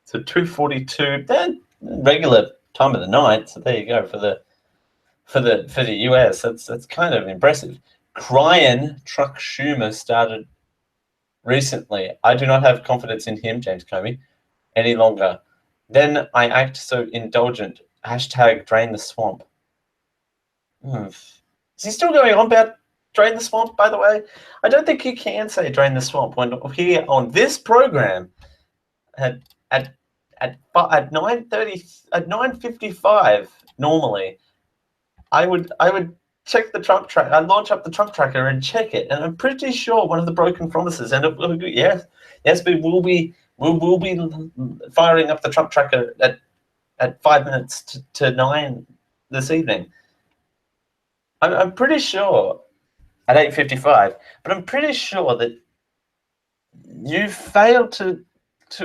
So 2:42, then regular time of the night. So there you go for the US. That's kind of impressive. Crying Chuck Schumer started recently. I do not have confidence in him, James Comey, any longer. Then I act so indulgent. Hashtag drain the swamp. Is he still going on about drain the swamp, by the way? I don't think you can say drain the swamp when here on this program at 9:55 normally I would check the Trump tracker. I'd launch up the Trump tracker and check it, and I'm pretty sure one of the broken promises. And yes, we will be firing up the Trump tracker at 5 minutes to 9 this evening. I'm pretty sure at 8:55, but I'm pretty sure that you failed to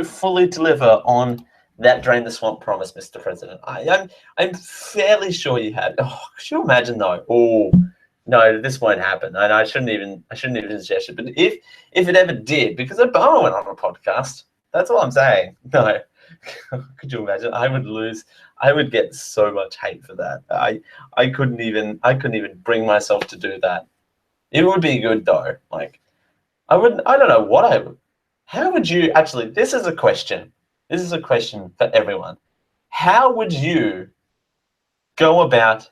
fully deliver on that drain the swamp promise, Mr. President. I'm fairly sure you have. Oh, could you imagine though? Oh no, this won't happen. And I shouldn't even suggest it. But if it ever did, because Obama went on a podcast, that's all I'm saying. No, could you imagine? I would lose. I would get so much hate for that. I couldn't even bring myself to do that. It would be good though. Like I don't know what I would. How would you actually? This is a question. This is a question for everyone. How would you go about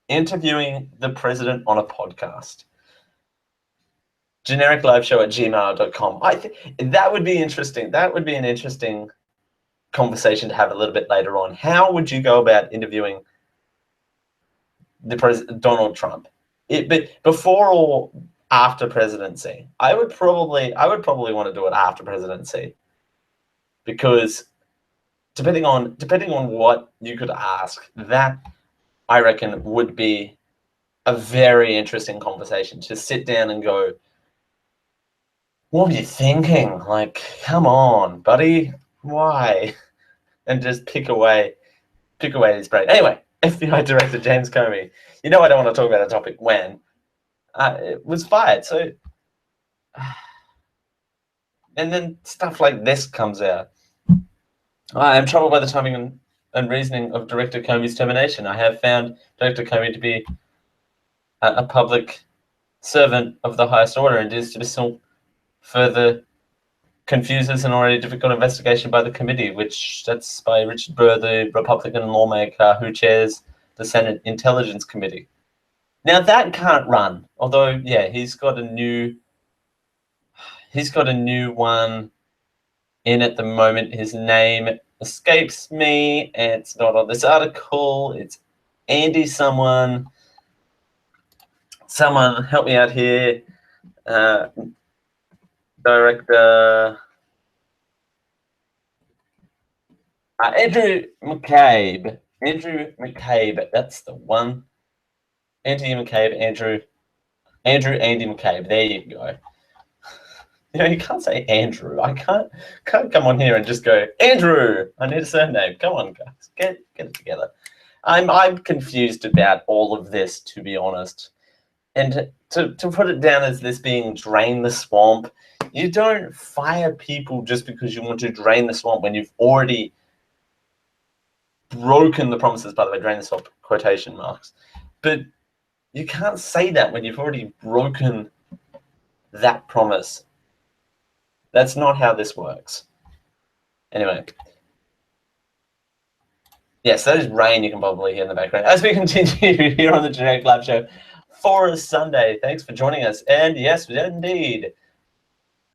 interviewing the president on a podcast? genericliveshow@gmail.com. I think that would be interesting. That would be an interesting conversation to have a little bit later on. How would you go about interviewing the Donald Trump? But before or after presidency? I would probably want to do it after presidency, because depending on what you could ask, that I reckon would be a very interesting conversation to sit down and go, what were you thinking? Like, come on, buddy, why? And just pick away his brain. Anyway, FBI Director James Comey. You know I don't want to talk about a topic when it was fired. So, and then stuff like this comes out. I am troubled by the timing and reasoning of Director Comey's termination. I have found Director Comey to be a public servant of the highest order, and his dismissal further confuses an already difficult investigation by the committee, which that's by Richard Burr, the Republican lawmaker who chairs the Senate Intelligence Committee. Now that can't run, although yeah, he's got a new one in at the moment. His name escapes me. It's not on this article. It's Andy someone. Someone help me out here. Director Andrew McCabe. Andrew McCabe. That's the one. Andy McCabe. Andy McCabe. There you go. You know, you can't say Andrew. I can't come on here and just go, Andrew, I need a surname. Come on, guys. Get it together. I'm confused about all of this, to be honest. And to put it down as this being drain the swamp, you don't fire people just because you want to drain the swamp when you've already broken the promises, by the way, drain the swamp, quotation marks. But you can't say that when you've already broken that promise. That's not how this works. Anyway. Yes, that is rain you can probably hear in the background. As we continue here on the Generic Live Show for a Sunday. Thanks for joining us. And yes, indeed.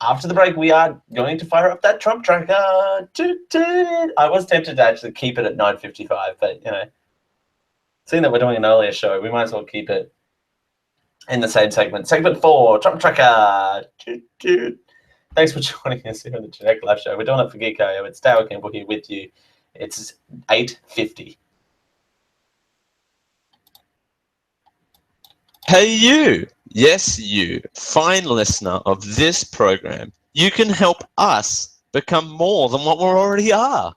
After the break, we are going to fire up that Trump tracker. I was tempted to actually keep it at 9:55, but, you know, seeing that we're doing an earlier show, we might as well keep it in the same segment. Segment 4, Trump tracker. Thanks for joining us here on the Generic Live Show. We're doing it for Geek.io. It's Dale Campbell here with you. It's 8:50. Hey you! Yes, you, fine listener of this program. You can help us become more than what we already are.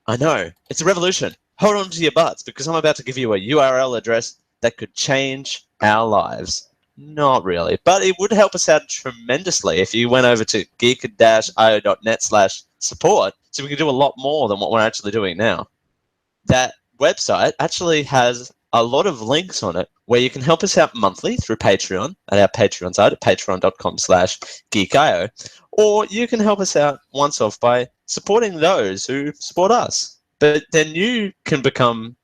I know, it's a revolution. Hold on to your butts, because I'm about to give you a URL address that could change our lives. Not really, but it would help us out tremendously if you went over to geek-io.net/support, so we can do a lot more than what we're actually doing now. That website actually has a lot of links on it where you can help us out monthly through Patreon at our Patreon site at patreon.com/geekio, or you can help us out once off by supporting those who support us. But then you can become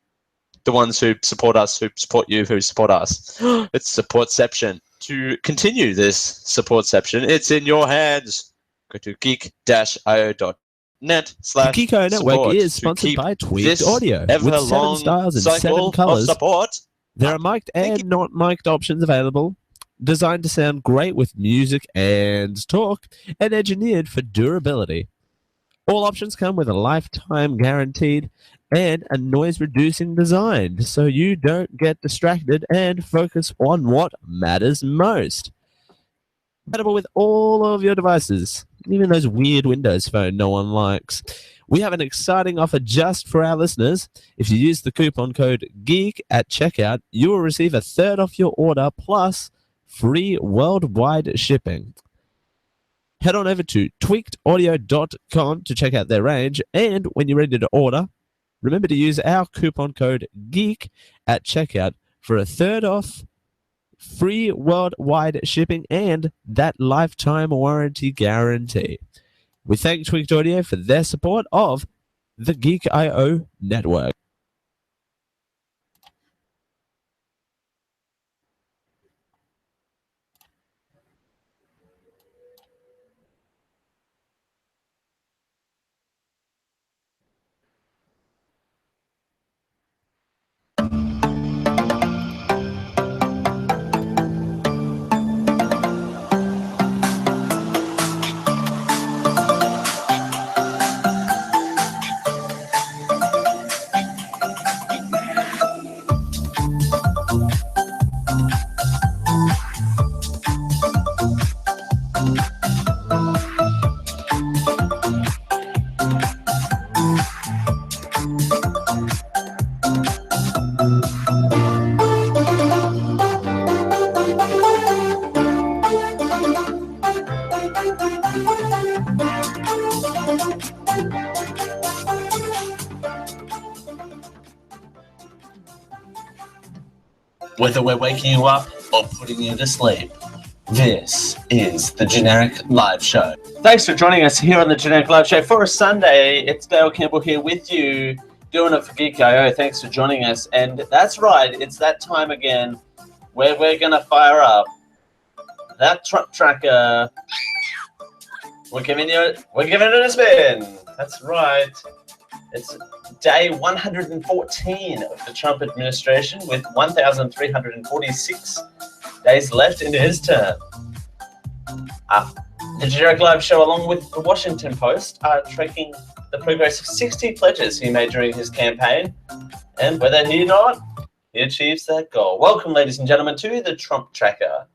the ones who support us, who support you, who support us. It's supportception. To continue this supportception, it's in your hands. Go to geek-io.net/support. The Geek.io Network is sponsored by Tweaked Audio. With 7 styles and 7 colors, there are mic'd and not mic'd options available, designed to sound great with music and talk, and engineered for durability. All options come with a lifetime guaranteed and a noise-reducing design, so you don't get distracted and focus on what matters most. Compatible with all of your devices, even those weird Windows phone no one likes. We have an exciting offer just for our listeners. If you use the coupon code GEEK at checkout, you will receive a third off your order plus free worldwide shipping. Head on over to tweakedaudio.com to check out their range, and when you're ready to order, remember to use our coupon code GEEK at checkout for a third off, free worldwide shipping, and that lifetime warranty guarantee. We thank Tweaked Audio for their support of the Geek.io network. Whether we're waking you up or putting you to sleep, this is the Generic Live Show. Thanks for joining us here on the Generic Live Show for a Sunday. It's Dale Campbell here with you, doing it for Geek.io. Thanks for joining us. And that's right, it's that time again where we're going to fire up that Trump tracker. We're giving it a spin. That's right. It's day 114 of the Trump administration with 1,346 days left in his term. The Generic Live Show, along with the Washington Post, are tracking the progress of 60 pledges he made during his campaign, and whether he or not, he achieves that goal. Welcome, ladies and gentlemen, to the Trump Tracker.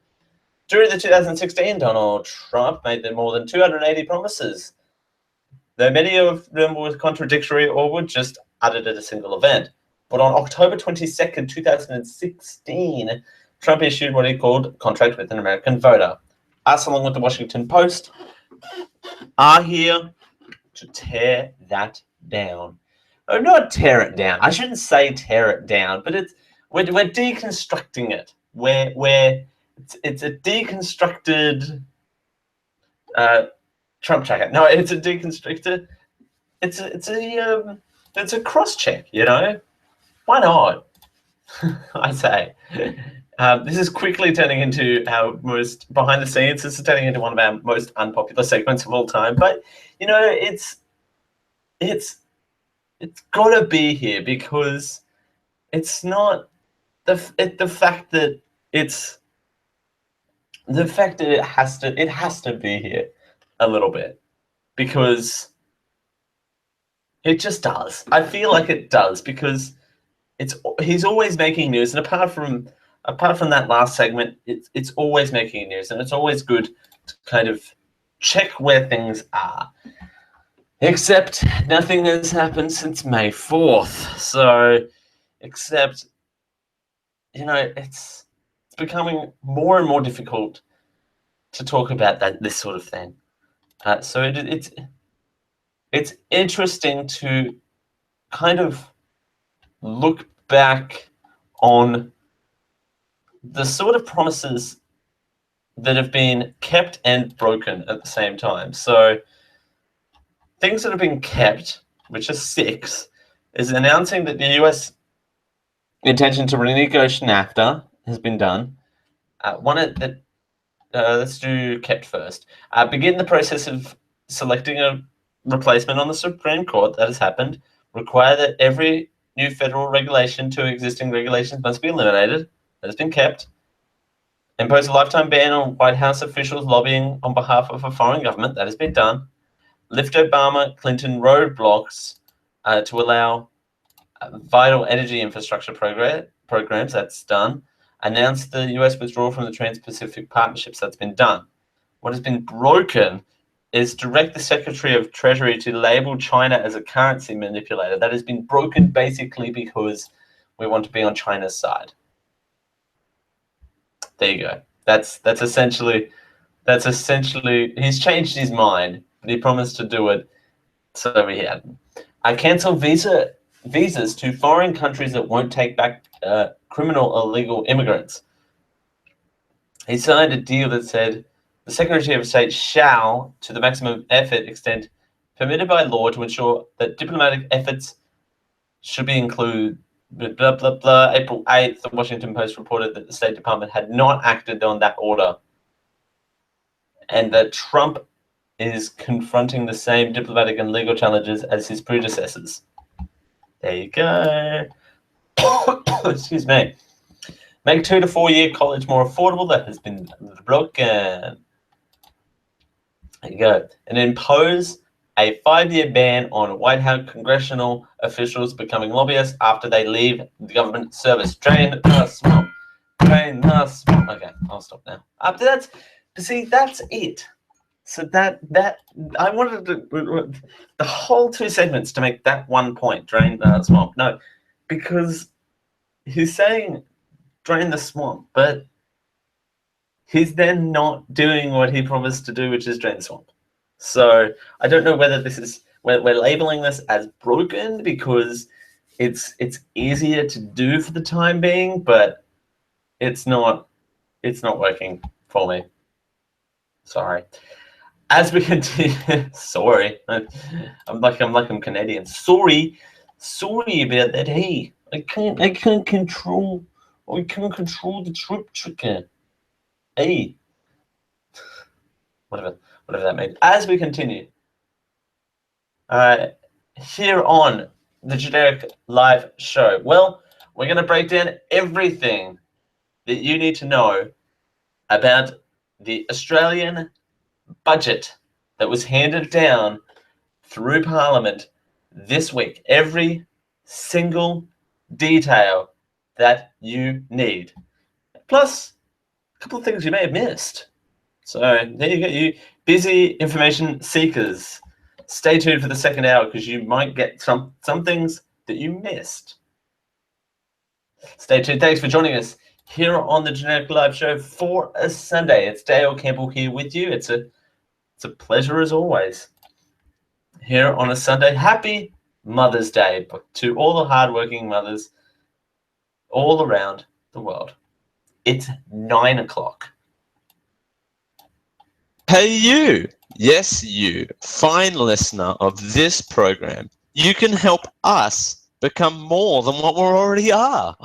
During the 2016, Donald Trump made more than 280 promises, though many of them were contradictory or were just uttered at a single event. But on October 22nd, 2016, Trump issued what he called Contract with an American Voter. Us, along with the Washington Post, are here to tear that down. Oh, not tear it down. I shouldn't say tear it down, but we're deconstructing it. It's a deconstructed Trump Tracker. No, it's a deconstructed. It's a cross check. You know, why not? I say. This is quickly turning into our most behind the scenes. This is turning into one of our most unpopular segments of all time. But you know, it's gotta be here because it's not the fact that it has to be here a little bit because it just does. I feel like it does because he's always making news, and apart from that last segment, it's always making news, and it's always good to kind of check where things are. Except nothing has happened since May 4th. So, except, you know, it's becoming more and more difficult to talk about this sort of thing. So it's interesting to kind of look back on the sort of promises that have been kept and broken at the same time. So things that have been kept, which are 6, is announcing that the US intention to renegotiate NAFTA has been done. Let's do kept first. Begin the process of selecting a replacement on the Supreme Court. That has happened. Require that every new federal regulation to existing regulations must be eliminated. That has been kept. Impose a lifetime ban on White House officials lobbying on behalf of a foreign government. That has been done. Lift Obama-Clinton roadblocks to allow vital energy infrastructure programs. That's done. Announce the US withdrawal from the Trans-Pacific Partnerships. That's been done. What has been broken is direct the Secretary of Treasury to label China as a currency manipulator. That has been broken basically because we want to be on China's side. There you go. That's essentially he's changed his mind, but he promised to do it, so he hadn't. I cancel visas to foreign countries that won't take back criminal illegal immigrants. He signed a deal that said the Secretary of State shall, to the maximum effort extent permitted by law, to ensure that diplomatic efforts should be included. Blah, blah, blah. April 8th, the Washington Post reported that the State Department had not acted on that order and that Trump is confronting the same diplomatic and legal challenges as his predecessors. There you go. Excuse me. Make 2 to 4 year college more affordable. That has been broken. There you go. And impose a 5-year ban on White House congressional officials becoming lobbyists after they leave the government service. Drain the swamp. Drain the swamp. Okay, I'll stop now. After that, see, that's it. So that I wanted the whole 2 segments to make that one point. Drain the swamp. No, because he's saying drain the swamp, but he's then not doing what he promised to do, which is drain the swamp. So I don't know whether this is we're labeling this as broken because it's easier to do for the time being, but it's not working for me. Sorry. As we continue, sorry, I'm Canadian. Sorry about that. Hey, I can't control the Trump Tracker. Hey, whatever that means. As we continue, here on the Generic Live Show? Well, we're going to break down everything that you need to know about the Australian budget that was handed down through Parliament this week. Every single detail that you need. Plus, a couple of things you may have missed. So there you go, you busy information seekers. Stay tuned for the second hour because you might get some things that you missed. Stay tuned. Thanks for joining us here on the Generic Live Show for a Sunday. It's Dale Campbell here with you. It's a pleasure as always. Here on a Sunday. Happy Mother's Day to all the hardworking mothers all around the world. It's 9 o'clock. Hey you, yes you, fine listener of this program. You can help us become more than what we already are.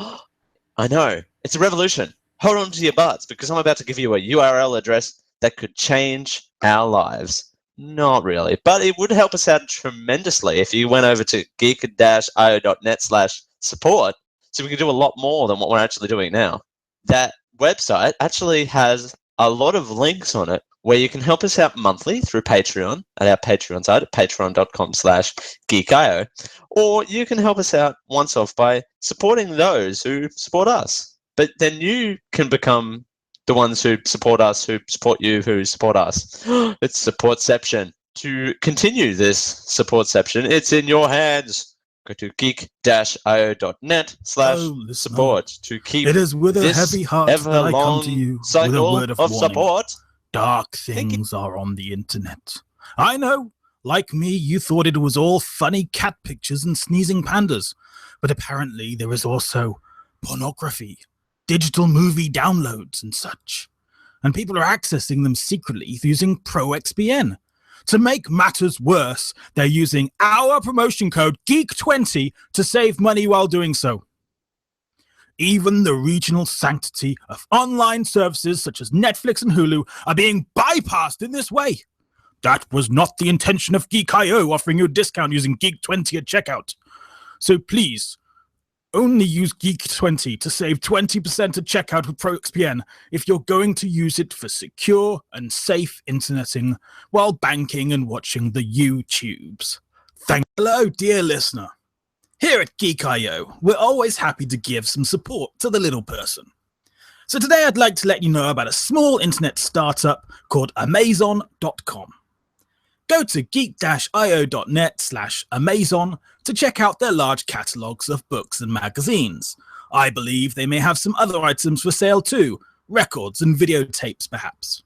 I know, it's a revolution. Hold on to your butts because I'm about to give you a URL address that could change our lives. Not really, but it would help us out tremendously if you went over to geek-io.net/support so we can do a lot more than what we're actually doing now. That website actually has a lot of links on it where you can help us out monthly through Patreon at our Patreon site at patreon.com/geekio, or you can help us out once off by supporting those who support us. But then you can become the ones who support us, who support you, who support us. It's supportception. To continue this supportception, it's in your hands. Go to geek-io.net/support to keep it is with a this heavy heart that I come to you with a word of warning. Support. Dark things are on the internet. I know, like me, you thought it was all funny cat pictures and sneezing pandas, but apparently there is also pornography, digital movie downloads and such, and people are accessing them secretly using ProXPN. To make matters worse, they're using our promotion code GEEK20 to save money while doing so. Even the regional sanctity of online services such as Netflix and Hulu are being bypassed in this way. That was not the intention of Geek.io offering you a discount using GEEK20 at checkout. So please, only use GEEK20 to save 20% at checkout with ProXPN if you're going to use it for secure and safe interneting while banking and watching the YouTubes. Hello, dear listener. Here at Geek.io, we're always happy to give some support to the little person. So today I'd like to let you know about a small internet startup called Amazon.com. Go to geek-io.net/Amazon to check out their large catalogs of books and magazines. I believe they may have some other items for sale too, records and videotapes perhaps.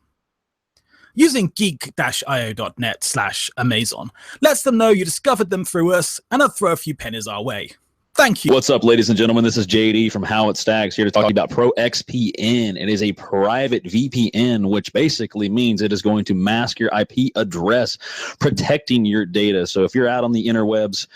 Using geek-io.net/Amazon lets them know you discovered them through us, and I'll throw a few pennies our way. Thank you. What's up, ladies and gentlemen? This is JD from How It Stacks here to talk about ProXPN. It is a private VPN, which basically means it is going to mask your IP address, protecting your data. So if you're out on the interwebs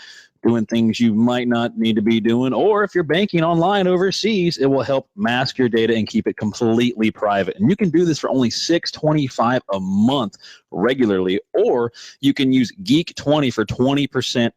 doing things you might not need to be doing, or if you're banking online overseas, it will help mask your data and keep it completely private. And you can do this for only $6.25 a month regularly, or you can use Geek20 for 20%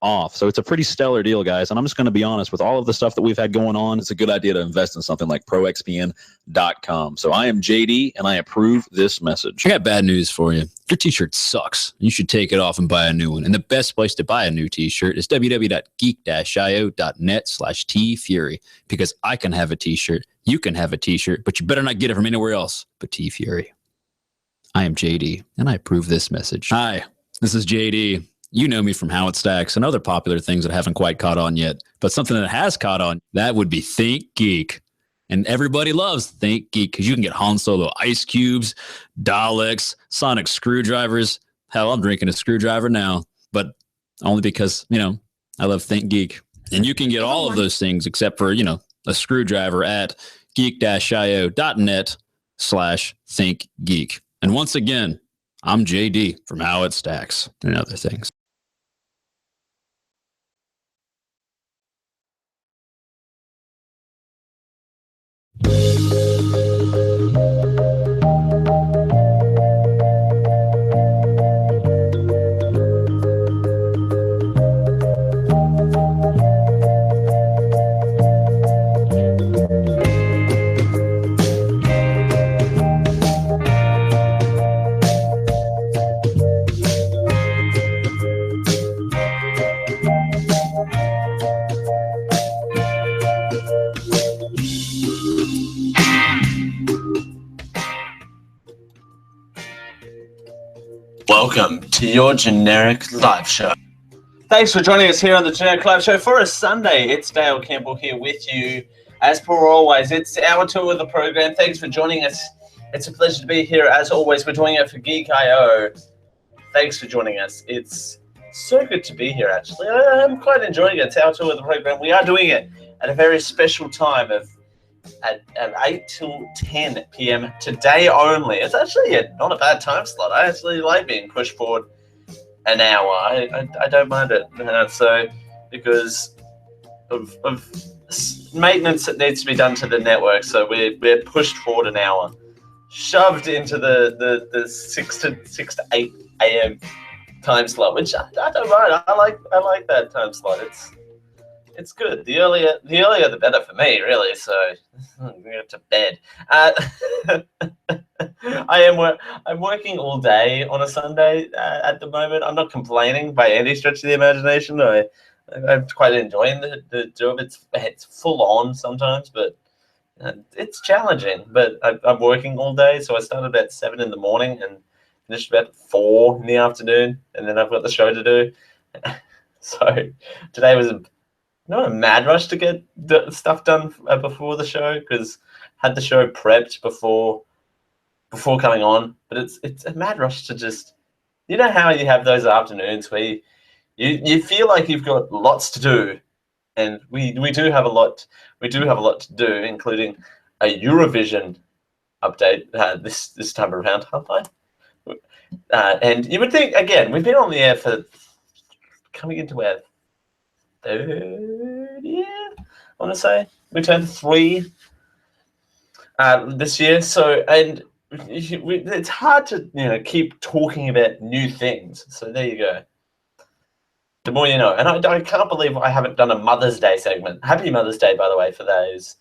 off. So it's a pretty stellar deal, guys. And I'm just going to be honest, with all of the stuff that we've had going on, it's a good idea to invest in something like ProXPN.com. So I am JD, and I approve this message. I got bad news for you. Your t-shirt sucks. You should take it off and buy a new one. And the best place to buy a new t-shirt is www.geek-io.net/tfury, because I can have a t-shirt, you can have a t-shirt, but you better not get it from anywhere else but T-Fury. I am JD, and I approve this message. Hi, this is JD. You know me from How It Stacks and other popular things that haven't quite caught on yet. But something that has caught on, that would be Think Geek. And everybody loves Think Geek because you can get Han Solo ice cubes, Daleks, sonic screwdrivers. Hell, I'm drinking a screwdriver now, but only because, I love Think Geek. And you can get all of those things except for, a screwdriver at geek-io.net/thinkgeek. And once again, I'm JD from How It Stacks and other things. Welcome to your Generic Live Show. Thanks for joining us here on the Generic Live Show for a Sunday. It's Dale Campbell here with you. As per always, it's hour 2 of the program. Thanks for joining us. It's a pleasure to be here. As always, we're doing it for Geek.io. Thanks for joining us. It's so good to be here, actually. I'm quite enjoying it. It's hour 2 of the program. We are doing it at a very special time of at 8 till 10 p.m. today only. It's actually not a bad time slot. I actually like being pushed forward an hour. I don't mind it. So because of maintenance that needs to be done to the network, so we're pushed forward an hour, shoved into the 6 to 8 a.m. time slot, which I don't mind. I like that time slot. It's good. The earlier the better for me, really. So I'm going to bed. I'm working all day on a Sunday at the moment. I'm not complaining by any stretch of the imagination. I'm quite enjoying the job. It's full on sometimes, but it's challenging. But I'm working all day, so I started at 7 in the morning and finished about 4 in the afternoon, and then I've got the show to do. So today was not a mad rush to get the stuff done before the show, because I had the show prepped before coming on. But it's a mad rush to just, you know how you have those afternoons where you feel like you've got lots to do, and we do have a lot. We do have a lot to do, including a Eurovision update this time around, aren't I? And you would think, again, we've been on the air for coming into our 3rd year, I want to say. We turned 3 this year, so and it's hard to keep talking about new things. So there you go. The more you know. And I can't believe I haven't done a Mother's Day segment. Happy Mother's Day, by the way, for those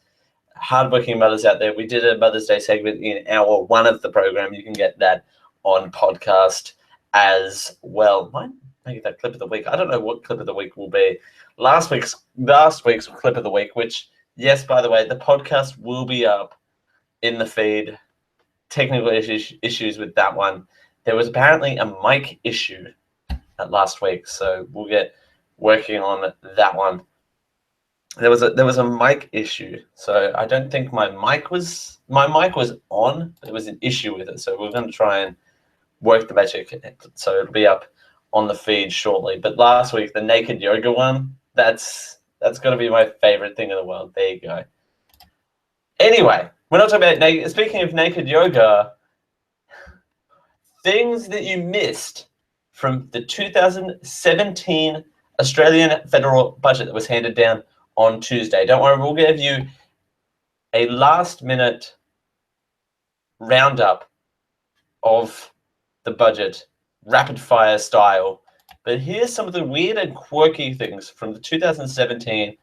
hardworking mothers out there. We did a Mother's Day segment in hour 1 of the program. You can get that on podcast as well. Might make that clip of the week. I don't know what clip of the week will be. Last week's clip of the week, which, yes, by the way, the podcast will be up in the feed. Technical issues with that one. There was apparently a mic issue last week, so we'll get working on that one. There was a mic issue, so I don't think my mic was on. There was an issue with it, so we're going to try and work the magic. So it'll be up on the feed shortly. But last week, the naked yoga one, that's going to be my favorite thing in the world. There you go. Anyway, we're not talking about naked. Speaking of naked yoga, things that you missed from the 2017 Australian federal budget that was handed down on Tuesday. Don't worry, we'll give you a last-minute roundup of the budget, rapid-fire style. But here's some of the weird and quirky things from the 2017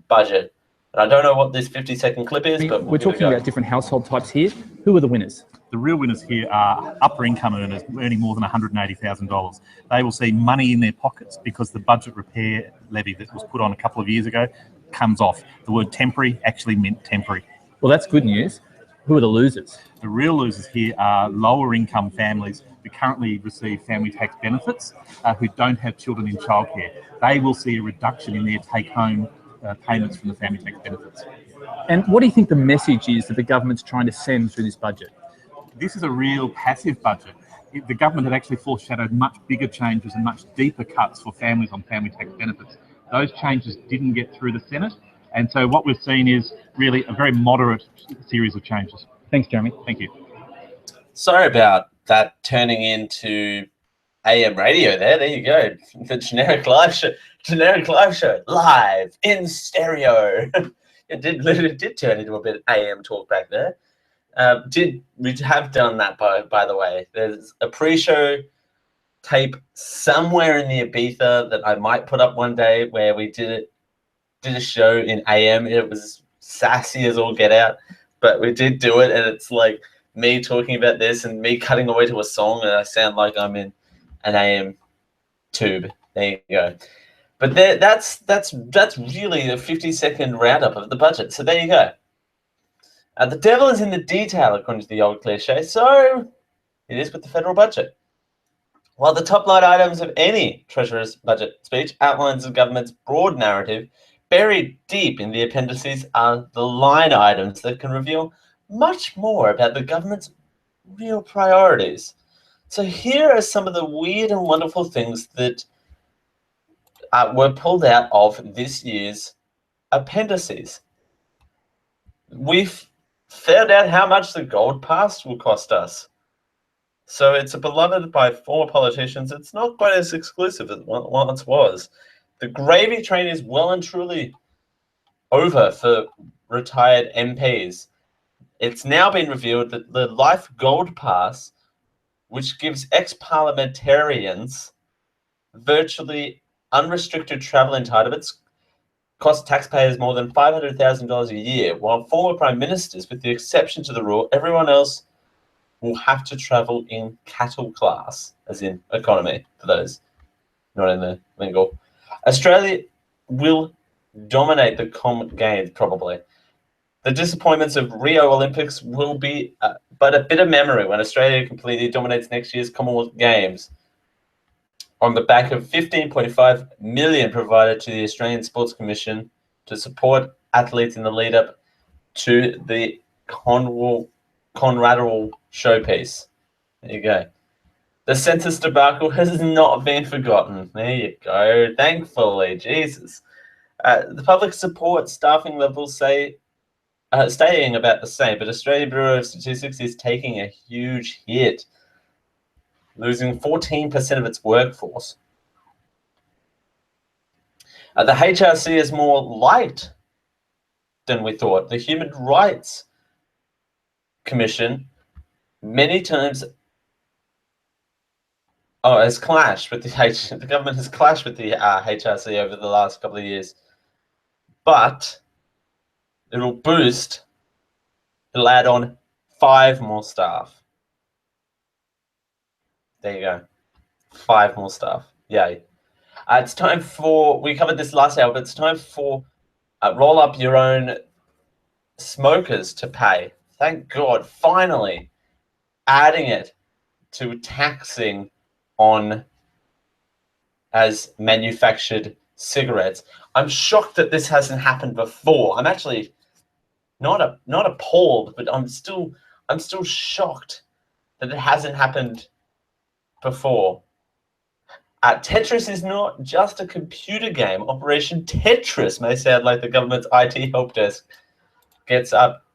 budget. And I don't know what this 50-second clip is, but we're talking about different household types here. Who are the winners? The real winners here are upper income earners earning more than $180,000. They will see money in their pockets because the budget repair levy that was put on a couple of years ago comes off. The word temporary actually meant temporary. Well, that's good news. Who are the losers? The real losers here are lower income families who currently receive family tax benefits, who don't have children in childcare. They will see a reduction in their take-home payments from the family tax benefits. And what do you think the message is that the government's trying to send through this budget? This is a real passive budget. The government had actually foreshadowed much bigger changes and much deeper cuts for families on family tax benefits. Those changes didn't get through the Senate, and so what we've seen is really a very moderate series of changes. Thanks, Jeremy. Thank you. Sorry about that turning into AM radio there. There you go. The Generic Live Show. Generic Live Show. Live in stereo. It did turn into a bit of AM talk back there. We have done that, by the way. There's a pre-show tape somewhere in the Ibiza that I might put up one day where we did a show in AM. It was sassy as all get out, but we did do it, and it's like me talking about this and me cutting away to a song, and I sound like I'm in an AM tube. There you go. But that's really a 50-second roundup of the budget. So there you go. The devil is in the detail, according to the old cliche. So it is with the federal budget. While the top line items of any Treasurer's budget speech outlines the government's broad narrative, buried deep in the appendices are the line items that can reveal much more about the government's real priorities. So here are some of the weird and wonderful things that were pulled out of this year's appendices. We've found out how much the Gold Pass will cost us. So it's beloved by former politicians. It's not quite as exclusive as it once was. The gravy train is well and truly over for retired MPs. It's now been revealed that the Life Gold Pass, which gives ex-parliamentarians virtually unrestricted travel entitlements, cost taxpayers more than $500,000 a year, while former prime ministers, with the exception to the rule, everyone else will have to travel in cattle class, as in economy, for those not in the lingo. Australia will dominate the common games, probably. The disappointments of Rio Olympics will be but a bit of memory when Australia completely dominates next year's Commonwealth Games on the back of $15.5 million provided to the Australian Sports Commission to support athletes in the lead up to the Conrail showpiece. There you go. The census debacle has not been forgotten. There you go. Thankfully, Jesus. The public support staffing levels say staying about the same, but Australia Bureau of Statistics is taking a huge hit, losing 14% of its workforce. The HRC is more liked than we thought. The Human Rights Commission many times has clashed with the government has clashed with the HRC over the last couple of years, but it'll add on 5 more staff. There you go. 5 more staff. Yay. It's time for, we covered this last hour, but it's time for roll up your own smokers to pay. Thank God, finally adding it to taxing on as manufactured cigarettes. I'm shocked that this hasn't happened before. I'm actually not appalled, but I'm still shocked that it hasn't happened before. Tetris is not just a computer game. Operation Tetris may sound like the government's IT help desk gets up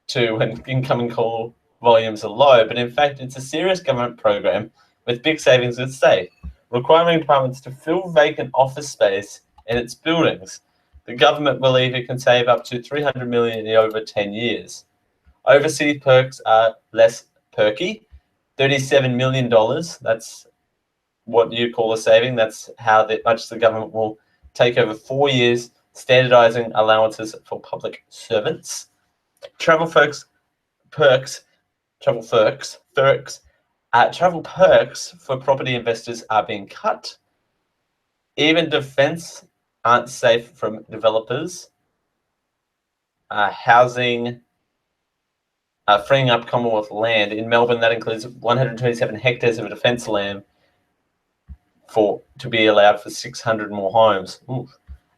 to when incoming call volumes are low, but in fact it's a serious government program with big savings at stake, requiring departments to fill vacant office space in its buildings. The government believes it can save up to $300 million in over 10 years. Overseas perks are less perky, $37 million. That's what you call a saving. That's how much the government will take over 4 years, standardizing allowances for public servants. Travel perks for property investors are being cut. Even defense aren't safe from developers. Housing, freeing up Commonwealth land. In Melbourne, that includes 127 hectares of defence land to be allowed for 600 more homes. Oof.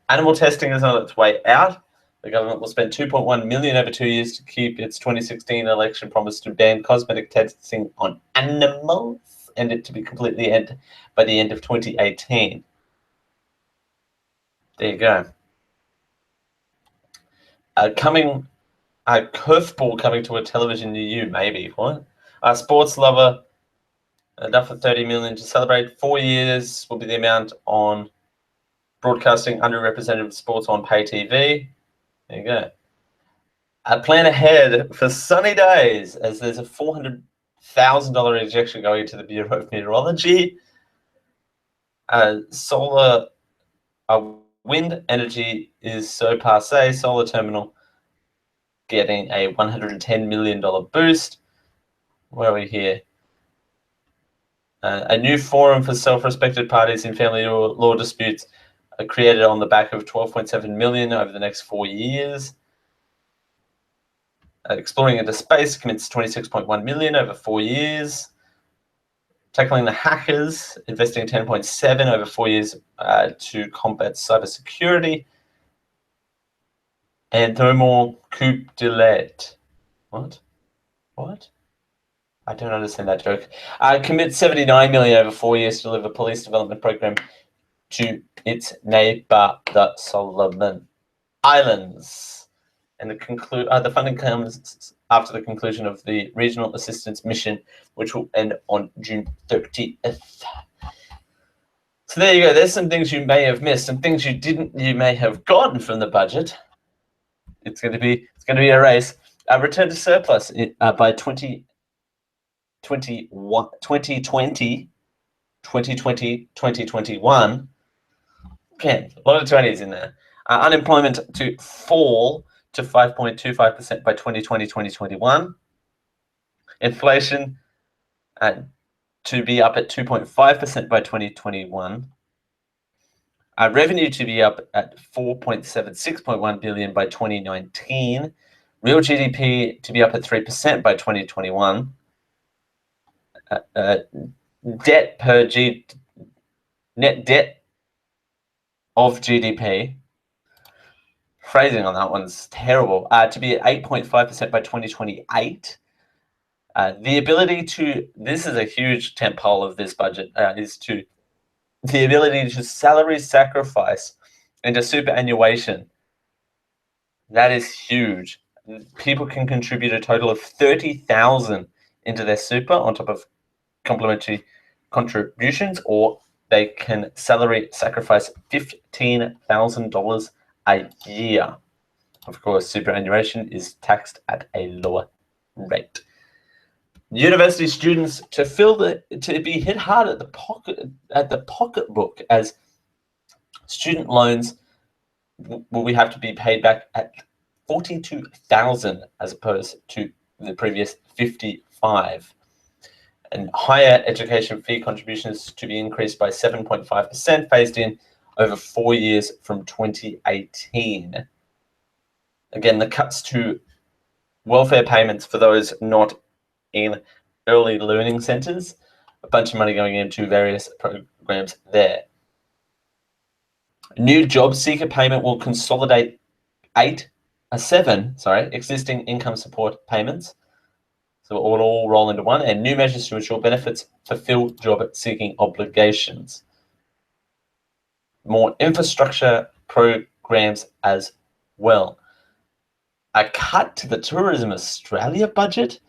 Animal testing is on its way out. The government will spend $2.1 million over 2 years to keep its 2016 election promise to ban cosmetic testing on animals and it to be completely end by the end of 2018. There you go. A curveball coming to a television near you, maybe. What? Sports lover, enough for $30 million to celebrate. 4 years will be the amount on broadcasting underrepresented sports on pay TV. There you go. Plan ahead for sunny days as there's a $400,000 injection going to the Bureau of Meteorology. Solar wind energy is so passé. Solar terminal getting a $110 million boost. Where are we here? A new forum for self-respected parties in family law disputes created on the back of $12.7 million over the next 4 years. Exploring into space commits $26.1 million over 4 years. Tackling the hackers, investing 10.7 over 4 years to combat cybersecurity. And no more coup d'etat. What? I don't understand that joke. Commit 79 million over 4 years to deliver police development program to its neighbour, the Solomon Islands. And the funding comes after the conclusion of the regional assistance mission, which will end on June 30th. So there you go. There's some things you may have missed, some things you may have gotten from the budget. It's going to be a race. Return to surplus by 2020, 2021. Again, a lot of 20s in there. Unemployment to fall to 5.25% by 2020, 2021. Inflation to be up at 2.5% by 2021. Revenue to be up at 4.76.1 billion by 2019. Real GDP to be up at 3% by 2021. Net debt of GDP. Phrasing on that one's terrible. To be at 8.5% by 2028. The ability to, this is a huge tentpole of this budget, the ability to salary sacrifice into superannuation. That is huge. People can contribute a total of 30,000 into their super on top of complementary contributions, or they can salary sacrifice $15,000 a year. Of course, superannuation is taxed at a lower rate. University students to be hit hard at the pocketbook, as student loans will we have to be paid back at 42,000 as opposed to the previous 55. And higher education fee contributions to be increased by 7.5%, phased in over 4 years from 2018. Again, the cuts to welfare payments for those not in early learning centres, a bunch of money going into various programs there. New job seeker payment will consolidate seven existing income support payments. So it will all roll into one, and new measures to ensure benefits fulfill job seeking obligations. More infrastructure programs as well. A cut to the Tourism Australia budget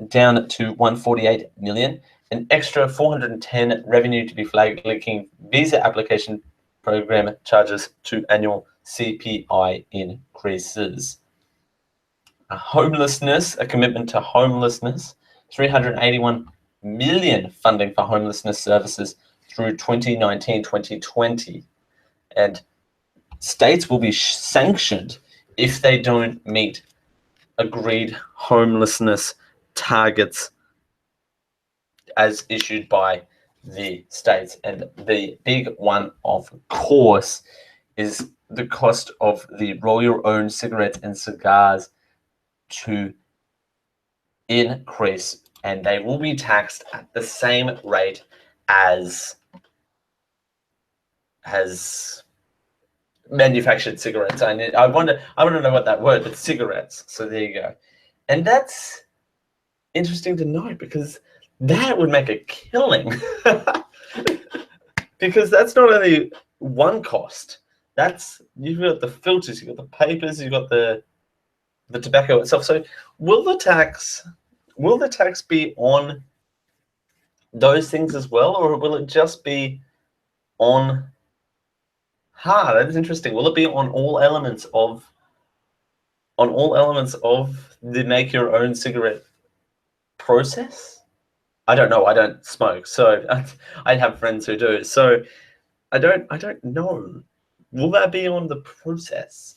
down to 148 million. An extra 410 revenue to be flagged, linking visa application program charges to annual CPI increases. A commitment to homelessness, 381 million funding for homelessness services through 2019-2020. And states will be sanctioned if they don't meet agreed homelessness targets as issued by the states. And the big one, of course, is the cost of the roll your own cigarettes and cigars to increase, and they will be taxed at the same rate as manufactured cigarettes. I want to know what that word, but cigarettes. So there you go. And that's interesting to note, because that would make a killing. Because that's not only one cost. You've got the filters, you've got the papers, you've got the tobacco itself. So will the tax be on those things as well, or will it just be on that is interesting. Will it be on all elements of the make your own cigarette process? I don't know. I don't smoke, so I have friends who do. So I don't know. Will that be on the process?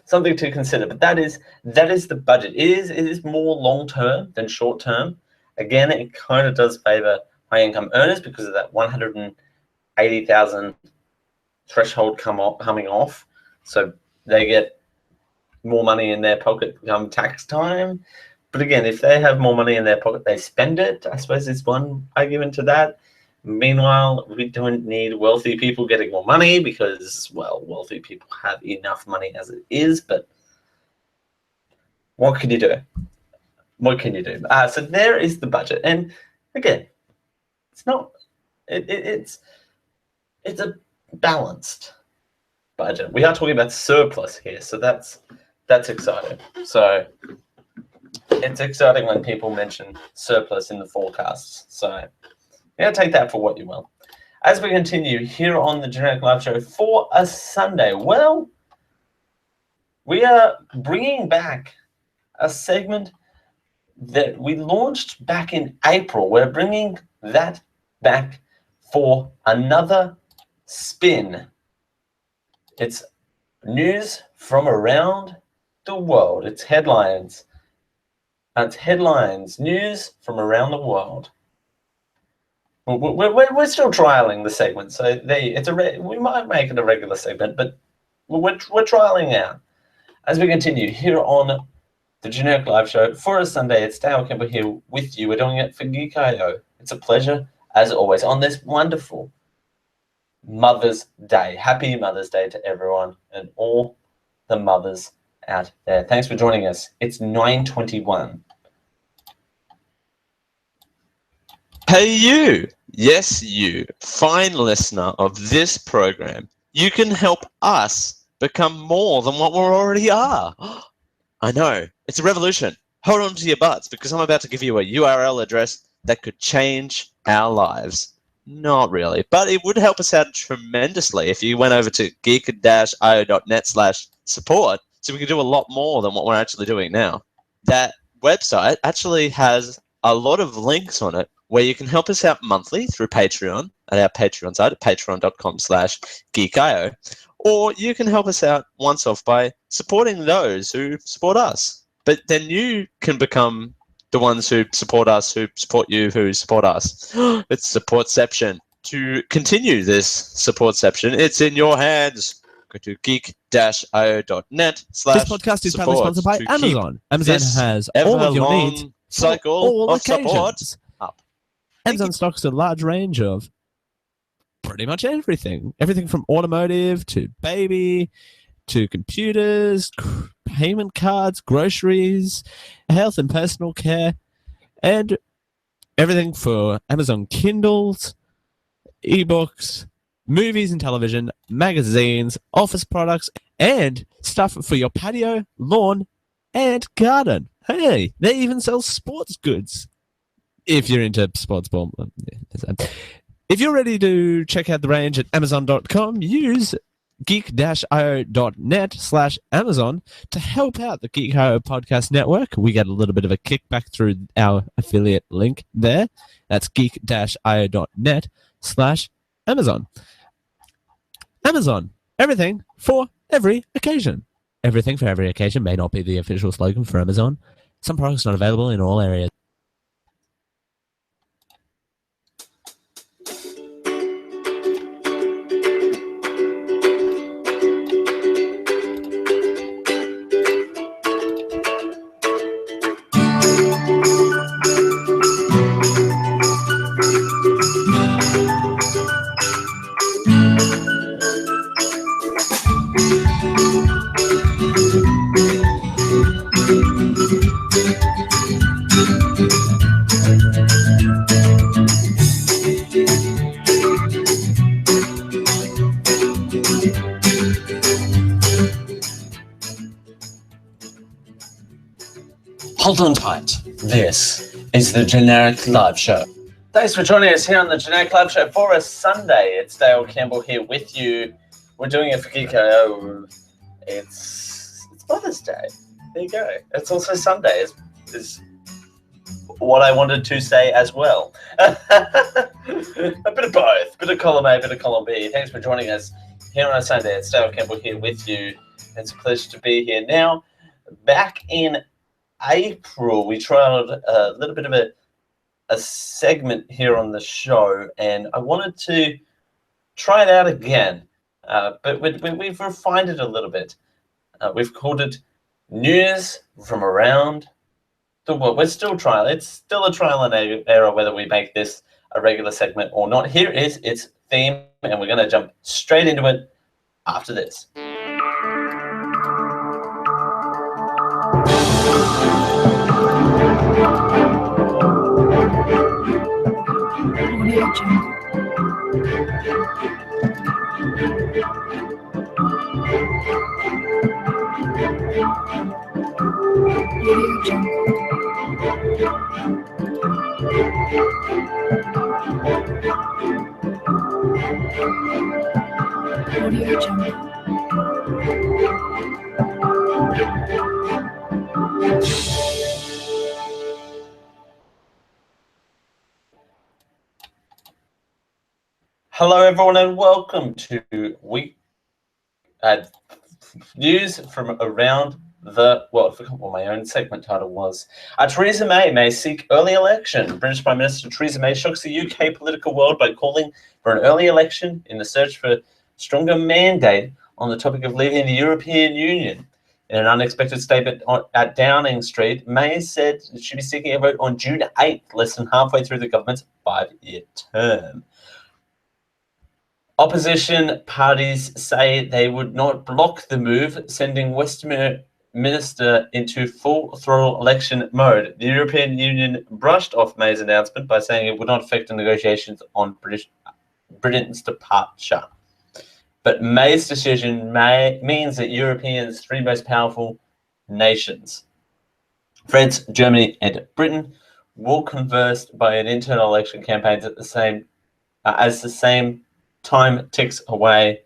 Something to consider. But that is the budget. It is more long term than short term. Again, it kind of does favor high income earners because of that 180,000 threshold coming off. So they get more money in their pocket come tax time. But again, if they have more money in their pocket, they spend it. I suppose it's one argument to that. Meanwhile, we don't need wealthy people getting more money because, well, wealthy people have enough money as it is. But what can you do? What can you do? So there is the budget. And again, it's not. It's a balanced budget. We are talking about surplus here, so that's exciting. So it's exciting when people mention surplus in the forecasts. So yeah, take that for what you will. As we continue here on the Generic Live Show for a Sunday, well, we are bringing back a segment that we launched back in April. We're bringing that back for another spin. It's news from around the world. It's headlines. It's headlines, news from around the world. We're still trialing the segment, so we might make it a regular segment, but we're trialing out. As we continue here on the Generic Live Show for a Sunday, it's Dale Kemper here with you. We're doing it for Geek.io. It's a pleasure, as always, on this wonderful Mother's Day. Happy Mother's Day to everyone and all the mothers out there. Thanks for joining us. It's 9:21. Hey you, yes you, fine listener of this program. You can help us become more than what we already are. I know, it's a revolution. Hold on to your butts because I'm about to give you a URL address that could change our lives. Not really, but it would help us out tremendously if you went over to geek-io.net/support so we could do a lot more than what we're actually doing now. That website actually has a lot of links on it where you can help us out monthly through Patreon at our Patreon site at patreon.com/geekio, or you can help us out once off by supporting those who support us. But then you can become the ones who support us, who support you, who support us. It's supportception. To continue this supportception, it's in your hands. Go to geek-io.net/. This podcast is proudly sponsored by Amazon. Amazon has all of your needs cycle all of support up. Amazon stocks a large range of pretty much everything. Everything from automotive to baby to computers, payment cards, groceries, health and personal care, and everything for Amazon Kindles, ebooks, movies and television, magazines, office products, and stuff for your patio, lawn, and garden. Hey, they even sell sports goods. If you're into sports ball. If you're ready to check out the range at Amazon.com, use geek-io.net/Amazon to help out the Geek.io podcast network. We get a little bit of a kickback through our affiliate link there. That's geek-io.net/Amazon. Amazon, everything for every occasion. Everything for every occasion may not be the official slogan for Amazon. Some products not available in all areas. Hold on tight. This is the Generic Live Show. Thanks for joining us here on the Generic Live Show for a Sunday. It's Dale Campbell here with you. We're doing it for Geek.io. It's Mother's Day. There you go. It's also Sunday, is what I wanted to say as well. A bit of both. Bit of column A, bit of column B. Thanks for joining us here on a Sunday. It's Dale Campbell here with you. It's a pleasure to be here. Now, back in April, we trialed a little bit of a segment here on the show, and I wanted to try it out again, but we've refined it a little bit. We've called it News from Around the we're still trial. It's still a trial and error whether we make this a regular segment or not. Here is its theme, and we're going to jump straight into it after this. Hello, everyone, and welcome to news from around the world. I forgot what my own segment title was. Theresa May seek early election. British Prime Minister Theresa May shocks the UK political world by calling for an early election in the search for stronger mandate on the topic of leaving the European Union. In an unexpected statement at Downing Street, May said she'd be seeking a vote on June 8th, less than halfway through the government's 5-year term. Opposition parties say they would not block the move, sending Westminster into full-throttle election mode. The European Union brushed off May's announcement by saying it would not affect the negotiations on Britain's departure. But May's decision means that Europe's three most powerful nations, France, Germany, and Britain, will converse by an internal election campaigns at the same time ticks away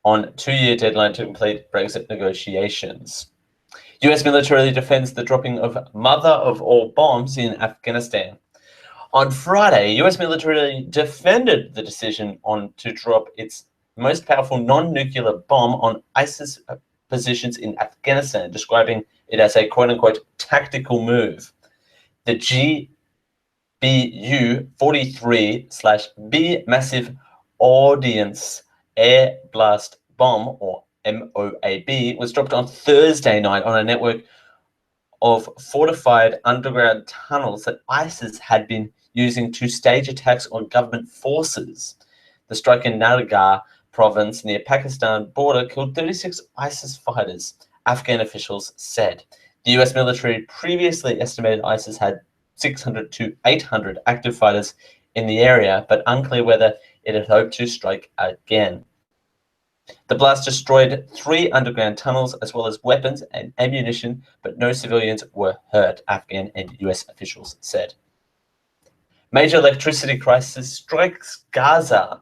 on 2-year deadline to complete Brexit negotiations. US military defends the dropping of mother of all bombs in Afghanistan. On Friday, US military defended the decision to drop its most powerful non-nuclear bomb on ISIS positions in Afghanistan, describing it as a quote-unquote tactical move. The GBU-43/B massive Ordnance Air Blast Bomb, or MOAB, was dropped on Thursday night on a network of fortified underground tunnels that ISIS had been using to stage attacks on government forces. The strike in Nangarhar province near Pakistan border killed 36 ISIS fighters, Afghan officials said. The US military previously estimated ISIS had 600 to 800 active fighters in the area, but unclear whether it had hoped to strike again. The blast destroyed 3 underground tunnels as well as weapons and ammunition, but no civilians were hurt, Afghan and US officials said. Major electricity crisis strikes Gaza.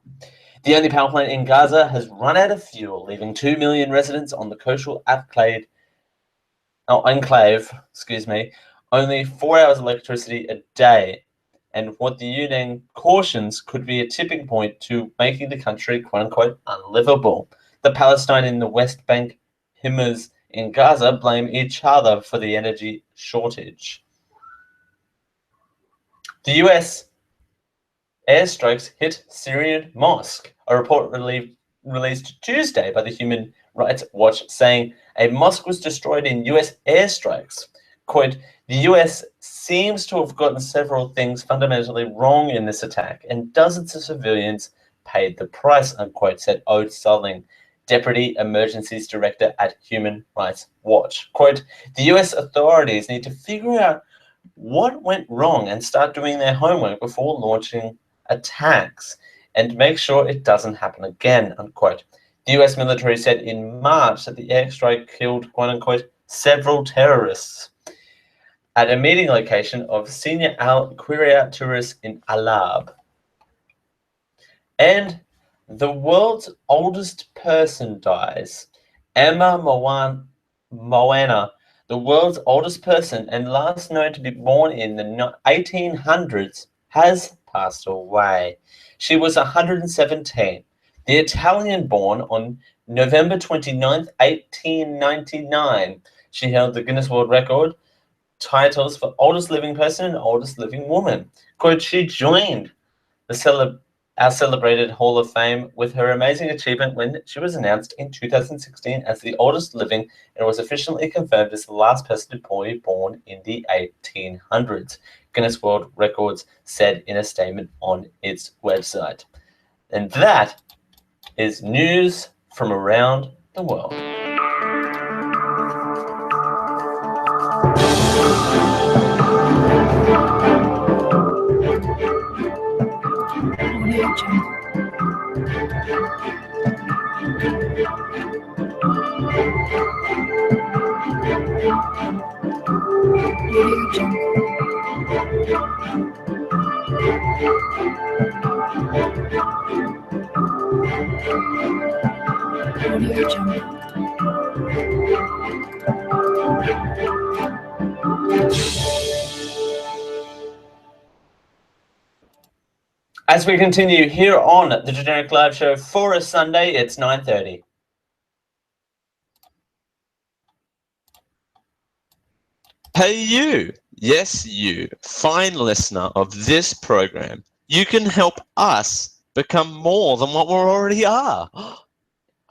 The only power plant in Gaza has run out of fuel, leaving 2 million residents on the coastal enclave, only 4 hours of electricity a day, and what the UN cautions could be a tipping point to making the country, quote-unquote, unlivable. The Palestine in the West Bank, Hamas in Gaza blame each other for the energy shortage. The US airstrikes hit Syrian mosque. A report released Tuesday by the Human Rights Watch saying a mosque was destroyed in US airstrikes. Quote, the US seems to have gotten several things fundamentally wrong in this attack, and dozens of civilians paid the price, unquote, said Ode Sulling, Deputy Emergencies Director at Human Rights Watch. Quote, the US authorities need to figure out what went wrong and start doing their homework before launching attacks and make sure it doesn't happen again, unquote. The US military said in March that the airstrike killed, quote unquote, several terrorists at a meeting location of senior Al-Qaeda tourists in Alab. And the world's oldest person dies. Emma Moana, the world's oldest person and last known to be born in the 1800s, has passed away. She was 117. The Italian-born on November 29th, 1899. She held the Guinness World Record titles for oldest living person and oldest living woman. Quote, she joined the our celebrated Hall of Fame with her amazing achievement when she was announced in 2016 as the oldest living and was officially confirmed as the last person to be born in the 1800s. Guinness World Records said in a statement on its website. And that is news from around the world. As we continue here on the Generic Live Show for a Sunday, it's 9:30. Hey you, yes you, fine listener of this program, you can help us become more than what we already are.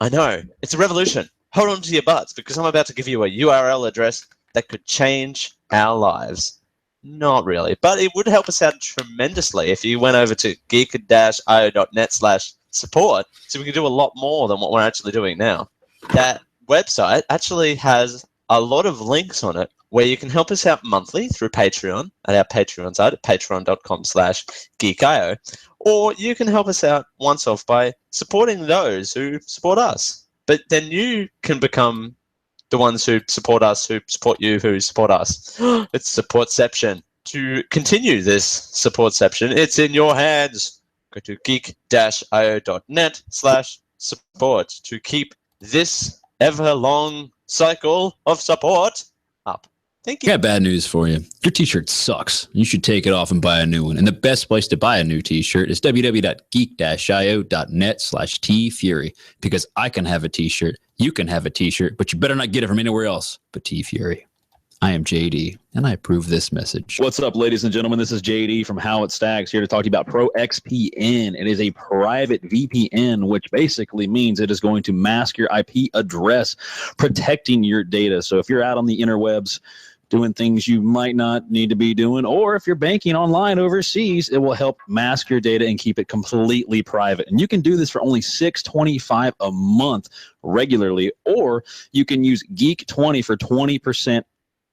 I know, it's a revolution. Hold on to your butts because I'm about to give you a URL address that could change our lives. Not really, but it would help us out tremendously if you went over to geek-io.net/support so we can do a lot more than what we're actually doing now. That website actually has a lot of links on it where you can help us out monthly through Patreon at our Patreon site at patreon.com/geekio, or you can help us out once off by supporting those who support us. But then you can become the ones who support us, who support you, who support us. It's Supportception. To continue this Supportception, it's in your hands. Go to geek-io.net/support to keep this ever-long cycle of support up. Thank you. I got bad news for you. Your t-shirt sucks. You should take it off and buy a new one. And the best place to buy a new t-shirt is www.geek-io.net/tfury. Because I can have a t-shirt, you can have a t-shirt, but you better not get it from anywhere else but T-Fury. I am JD, and I approve this message. What's up, ladies and gentlemen? This is JD from How It Stacks here to talk to you about ProXPN. It is a private VPN, which basically means it is going to mask your IP address, protecting your data. So if you're out on the interwebs doing things you might not need to be doing, or if you're banking online overseas, it will help mask your data and keep it completely private. And you can do this for only $6.25 a month regularly, or you can use Geek20 for 20%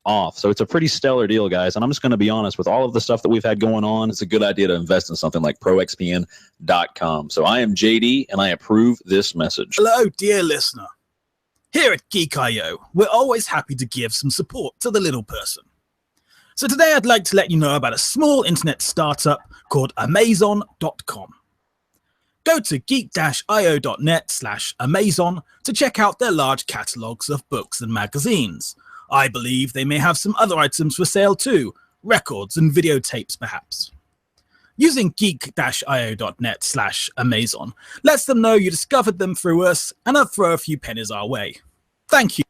off. So it's a pretty stellar deal, guys. And I'm just going to be honest, with all of the stuff that we've had going on, it's a good idea to invest in something like ProXPN.com. So I am JD, and I approve this message. Hello, dear listener. Here at Geek.io, we're always happy to give some support to the little person. So today I'd like to let you know about a small internet startup called Amazon.com. Go to geek-io.net/Amazon to check out their large catalogs of books and magazines. I believe they may have some other items for sale too, records and videotapes perhaps. Using geek-io.net/Amazon lets them know you discovered them through us, and I'll throw a few pennies our way. Thank you.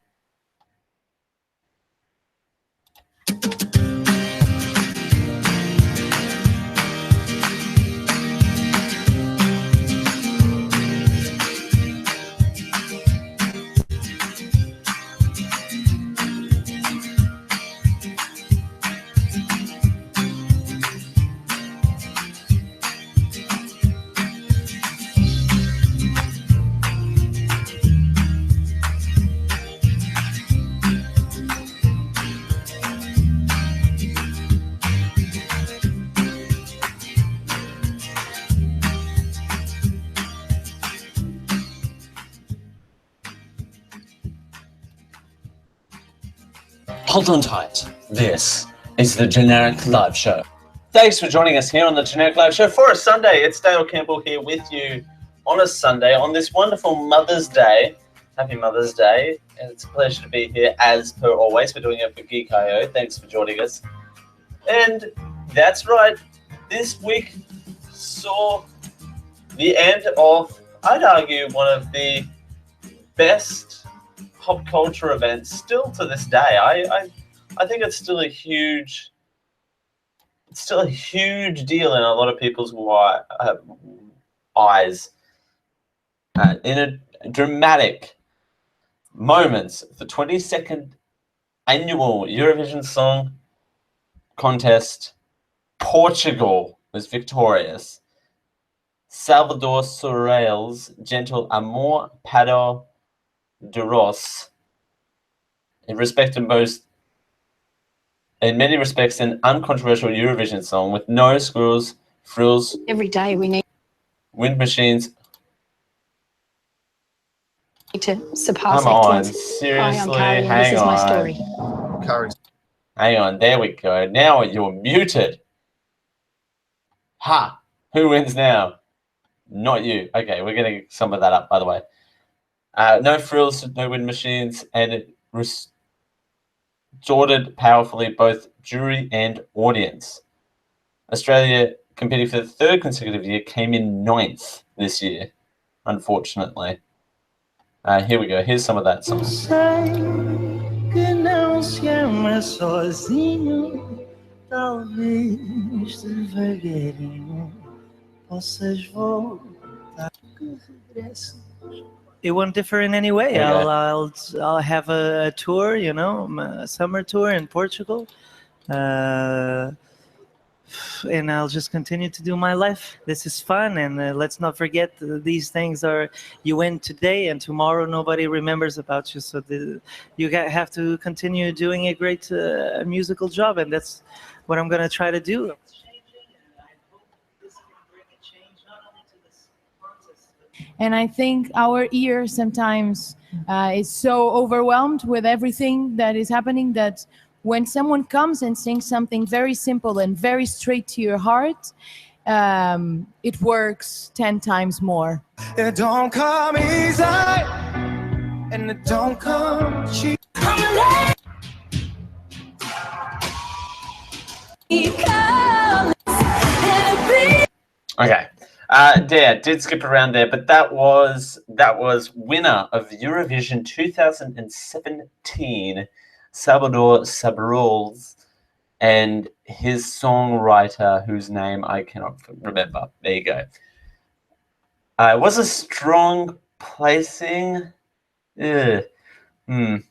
Hold on tight. This is the Generic Live Show. Thanks for joining us here on the Generic Live Show for a Sunday. It's Dale Campbell here with you on a Sunday on this wonderful Mother's Day. Happy Mother's Day. And it's a pleasure to be here as per always. We're doing it for Geek.io. Thanks for joining us. And that's right. This week saw the end of, I'd argue, one of the best pop culture events still to this day. I think it's still a huge deal in a lot of people's eyes. In a dramatic moments, the 22nd annual Eurovision Song Contest, Portugal was victorious. Salvador Sobral gentle Amor Para Duros, in many respects, an uncontroversial Eurovision song with no squirrels, frills. Every day we need wind machines. To surpass Come on, excellence. seriously, Hi, I'm Kari, and this is my story. Hang on, there we go. Now you're muted. Ha! Who wins now? Not you. Okay, we're getting some of that up, by the way. No frills, no wind machines, and it distorted powerfully both jury and audience. Australia, competing for the third consecutive year, came in 9th this year, unfortunately. Here we go. Here's some of that song. Que não se ama sozinho, talvez devagarinho possas voltar. It won't differ in any way. Okay. I'll have a tour, you know, a summer tour in Portugal, and I'll just continue to do my life. This is fun, and let's not forget these things are, you win today and tomorrow nobody remembers about you, so you have to continue doing a great musical job, and that's what I'm going to try to do. And I think our ear sometimes is so overwhelmed with everything that is happening that when someone comes and sings something very simple and very straight to your heart, it works 10 times more. It don't come easy, and it don't come cheap. Okay. Did skip around there, but that was winner of Eurovision 2017, Salvador Sobral, and his songwriter, whose name I cannot remember. There you go. It was a strong placing. There you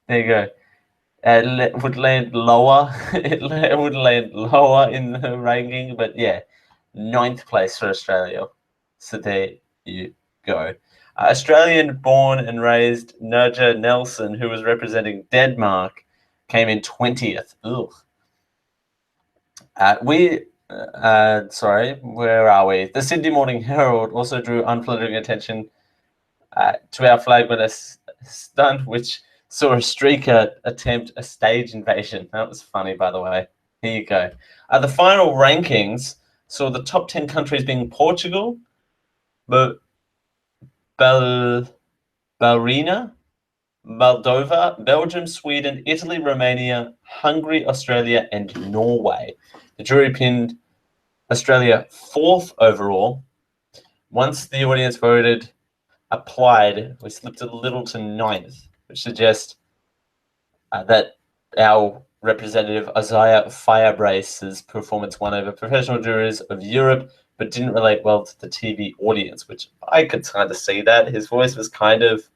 go. It would land lower. It would land lower in the ranking, but yeah. 9th place for Australia. So there you go. Australian-born and raised Nerja Nelson, who was representing Denmark, came in 20th. Ugh. Sorry, where are we? The Sydney Morning Herald also drew unflattering attention to our flag with a stunt which saw a streaker attempt a stage invasion. That was funny, by the way. Here you go. The final rankings saw the top 10 countries being Portugal, Bahrain, Moldova, Belgium, Sweden, Italy, Romania, Hungary, Australia, and Norway. The jury pinned Australia 4th overall. Once the audience voted applied, we slipped a little to 9th, which suggests that our representative Isaiah Firebrace's performance won over professional jurors of Europe, but didn't relate well to the TV audience, which I could kind of see that. His voice was kind of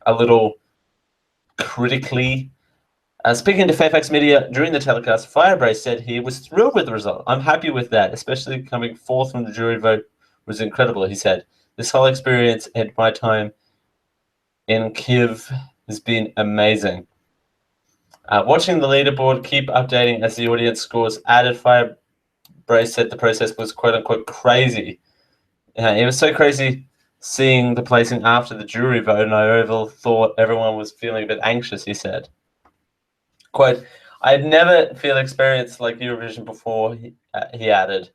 a little critically. Speaking to Fairfax Media during the telecast, Firebrace said he was thrilled with the result. "I'm happy with that, especially coming 4th from the jury vote was incredible," he said. "This whole experience and my time in Kyiv has been amazing. Watching the leaderboard keep updating as the audience scores added." Firebrace said the process was quote-unquote crazy. It was so crazy seeing the placing after the jury vote, and I overall thought everyone was feeling a bit anxious, he said. Quote, "I had never felt experience like Eurovision before," he added.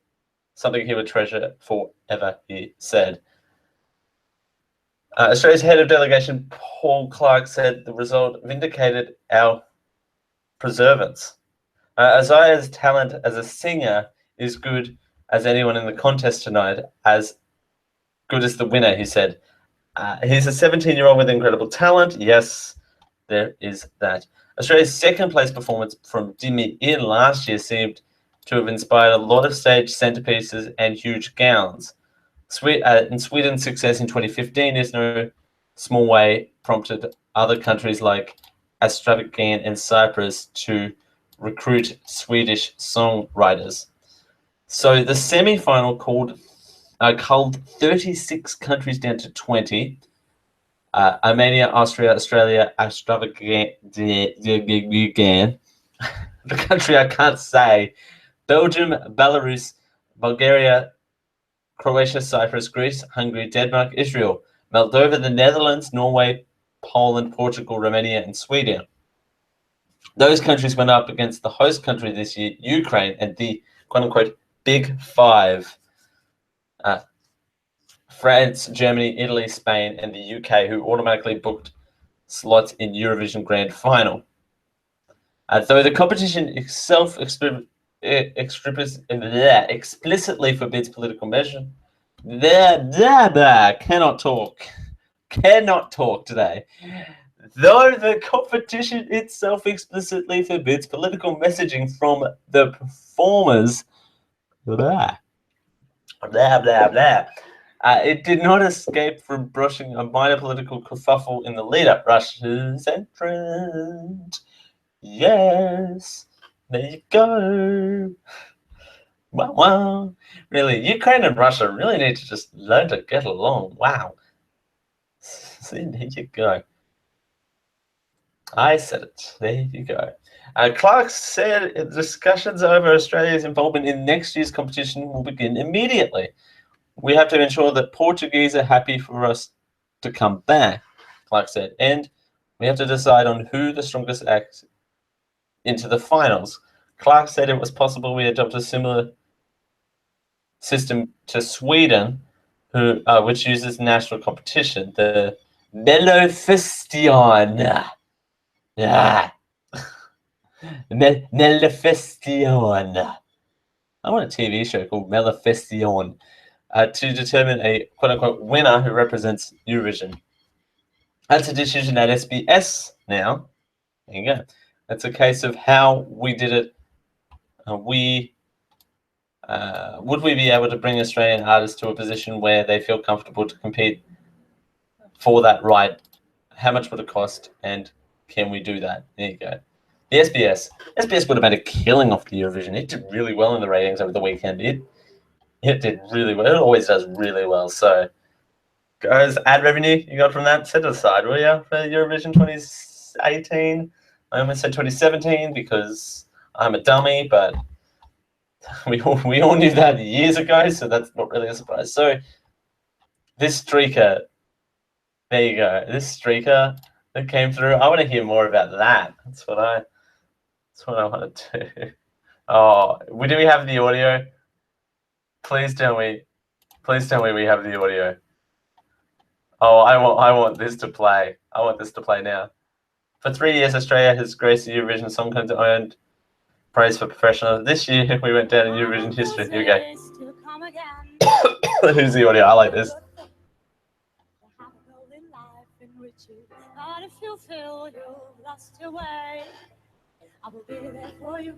"Something he would treasure forever," he said. Australia's head of delegation, Paul Clark, said the result vindicated our preservance. Isaiah's talent as a singer is good as anyone in the contest tonight, as good as the winner, he said. He's a 17-year-old with incredible talent. Yes, there is that. Australia's second place performance from Dimi In last year seemed to have inspired a lot of stage centerpieces and huge gowns. In Sweden's success in 2015 is no small way prompted other countries like Azerbaijan and Cyprus to recruit Swedish songwriters. So the semi-final culled 36 countries down to 20. Armenia, Austria, Australia, Azerbaijan, the country I can't say, Belgium, Belarus, Bulgaria, Croatia, Cyprus, Greece, Hungary, Denmark, Israel, Moldova, the Netherlands, Norway, Poland, Portugal, Romania, and Sweden. Those countries went up against the host country this year, Ukraine, and the quote-unquote Big Five. France, Germany, Italy, Spain, and the UK, who automatically booked slots in Eurovision Grand Final. Though the competition itself explicitly forbids political measure, cannot talk today. Though the competition itself explicitly forbids political messaging from the performers, it did not escape from brushing a minor political kerfuffle in the lead-up. Russia's entrant. Yes, there you go. Wow. Really, Ukraine and Russia really need to just learn to get along. Wow. See, there you go. I said it. There you go. Clark said discussions over Australia's involvement in next year's competition will begin immediately. We have to ensure that Portuguese are happy for us to come back, Clark said, and we have to decide on who the strongest acts into the finals. Clark said it was possible we adopt a similar system to Sweden, which uses national competition, the Mellofestion. Mellofestion. I want a TV show called Mellofestion to determine a quote-unquote winner who represents Eurovision. That's a decision at SBS now. There you go. That's a case of how we did it. Would we be able to bring Australian artists to a position where they feel comfortable to compete for that right? How much would it cost? And can we do that? There you go. The SBS would have made a killing off the Eurovision. It did really well in the ratings over the weekend. It did really well. It always does really well. So, guys, ad revenue you got from that, set it aside, will you, for Eurovision 2018? I almost said 2017 because I'm a dummy, but we all knew that years ago, so that's not really a surprise. So, this streaker, there you go. This streaker that came through. I want to hear more about that. That's what I want to do. Oh, do we have the audio? Please tell me we have the audio. Oh, I want this to play. I want this to play now. For 3 years, Australia has graced the Eurovision Song Contest, earned praise for professionals. This year, we went down in Eurovision history. Here we go. Who's the audio? I like this. I will be there for you.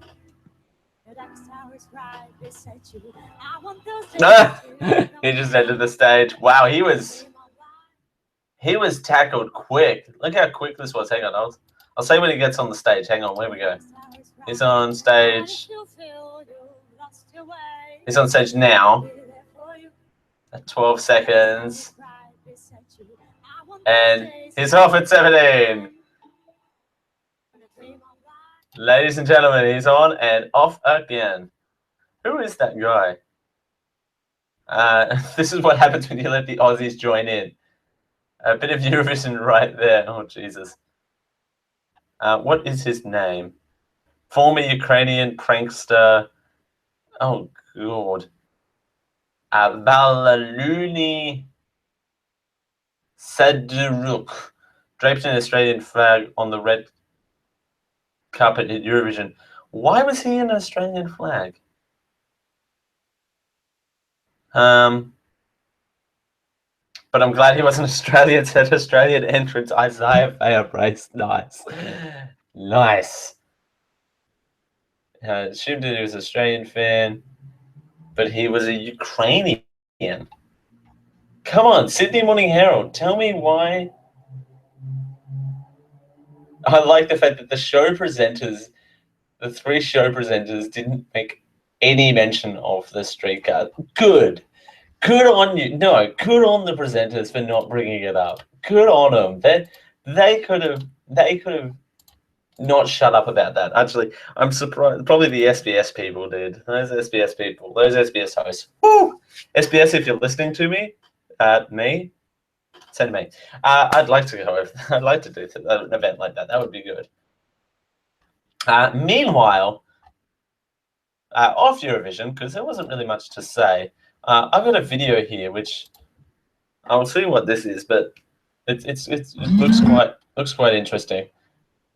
The next hour is right beside you. I want those He just entered the stage. Wow, he was tackled quick. Look how quick this was. Hang on, I'll say when he gets on the stage. Hang on, where we go. He's on stage. He's on stage now. At 12 seconds. And he's off at 17. Ladies and gentlemen, he's on and off again. Who is that guy? This is what happens when you let the Aussies join in. A bit of Eurovision right there. Oh, Jesus. What is his name? Former Ukrainian prankster. Oh, God. Valaluni Saduruk. Draped an Australian flag on the red carpet at Eurovision. Why was he in an Australian flag? But I'm glad he wasn't Australian. Said Australian entrance Isaiah Fairbrace. Nice. Nice. Assumed that he was an Australian fan, but he was a Ukrainian. Come on, Sydney Morning Herald, tell me why. I like the fact that the show presenters, the 3 show presenters, didn't make any mention of the streetcar. Good. Good on you. No, good on the presenters for not bringing it up. Good on them. They could have not shut up about that. Actually, I'm surprised. Probably the SBS people did. Those SBS people, those SBS hosts. Woo! SBS, if you're listening to me, send me. I'd like to go. I'd like to do an event like that. That would be good. Meanwhile, off Eurovision, because there wasn't really much to say. I've got a video here, which I'll see what this is, but it looks quite interesting.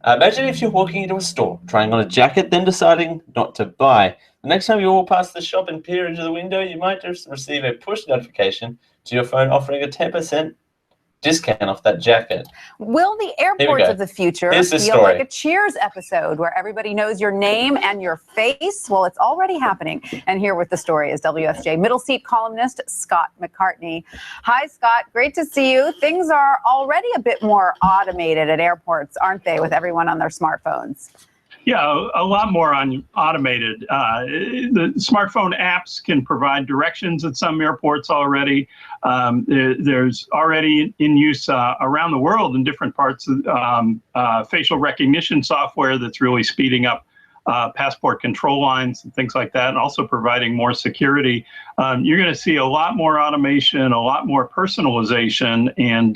Imagine if you're walking into a store, trying on a jacket, then deciding not to buy. The next time you walk past the shop and peer into the window, you might just receive a push notification to your phone offering a 10% discount off that jacket. Will the airports of the future feel like a Cheers episode where everybody knows your name and your face? Well, it's already happening. And here with the story is WSJ middle seat columnist Scott McCartney. Hi, Scott. Great to see you. Things are already a bit more automated at airports, aren't they, with everyone on their smartphones? Yeah, a lot more automated. The smartphone apps can provide directions at some airports already. There's already in use around the world in different parts of facial recognition software that's really speeding up passport control lines and things like that, and also providing more security. You're going to see a lot more automation, a lot more personalization, and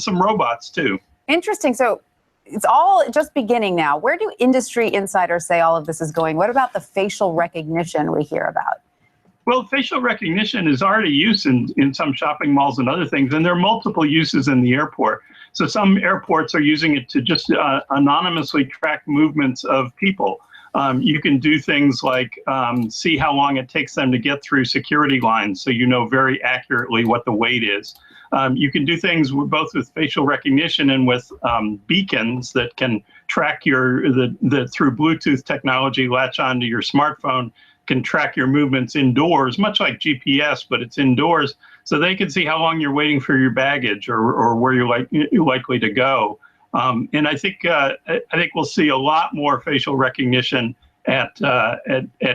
some robots too. Interesting. So it's all just beginning now. Where do industry insiders say all of this is going? What about the facial recognition we hear about? Well, facial recognition is already used in some shopping malls and other things, and there are multiple uses in the airport. So some airports are using it to just anonymously track movements of people. You can do things like see how long it takes them to get through security lines, so you know very accurately what the wait is. You can do things both with facial recognition and with beacons that can track through Bluetooth technology, latch onto your smartphone, can track your movements indoors, much like GPS, but it's indoors, so they can see how long you're waiting for your baggage or where you're likely to go. And I think we'll see a lot more facial recognition at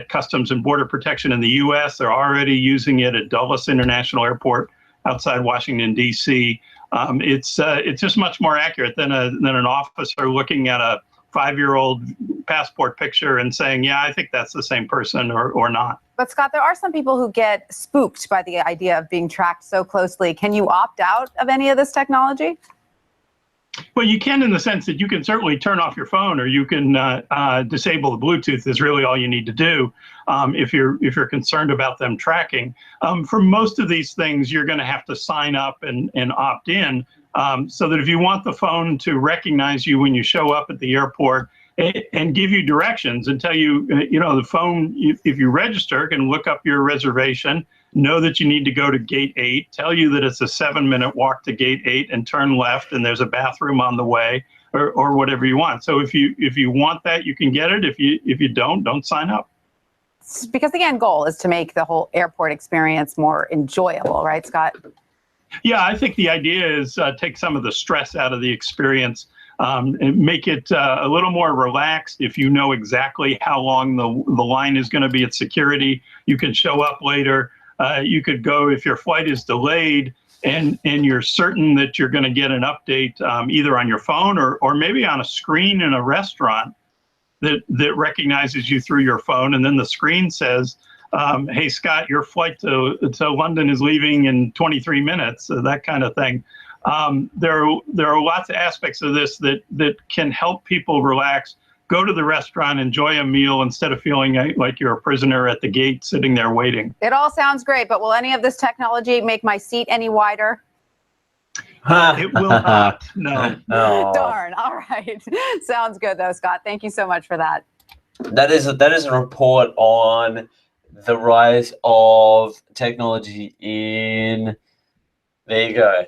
Customs and Border Protection in the U.S. They're already using it at Dulles International Airport outside Washington, D.C. It's just much more accurate than an officer looking at a 5-year-old passport picture and saying, yeah, I think that's the same person or not. But Scott, there are some people who get spooked by the idea of being tracked so closely. Can you opt out of any of this technology? Well, you can in the sense that you can certainly turn off your phone, or you can disable the Bluetooth is really all you need to do if you're concerned about them tracking. For most of these things, you're going to have to sign up and opt in so that if you want the phone to recognize you when you show up at the airport and give you directions and tell you, the phone, if you register, can look up your reservation, know that you need to go to gate 8, tell you that it's a 7-minute walk to gate 8 and turn left and there's a bathroom on the way, or whatever you want. So if you want that, you can get it. If you don't sign up. Because the end goal is to make the whole airport experience more enjoyable, right, Scott? Yeah, I think the idea is take some of the stress out of the experience. And make it a little more relaxed. If you know exactly how long the line is going to be at security, you can show up later. You could go if your flight is delayed and you're certain that you're going to get an update either on your phone or maybe on a screen in a restaurant that recognizes you through your phone. And then the screen says, hey, Scott, your flight to London is leaving in 23 minutes, that kind of thing. There are lots of aspects of this that can help people relax, go to the restaurant, enjoy a meal instead of feeling like you're a prisoner at the gate sitting there waiting. It all sounds great, but will any of this technology make my seat any wider? It will not, no. Darn, all right. Sounds good though, Scott. Thank you so much for that. That is a report on the rise of technology in, there you go.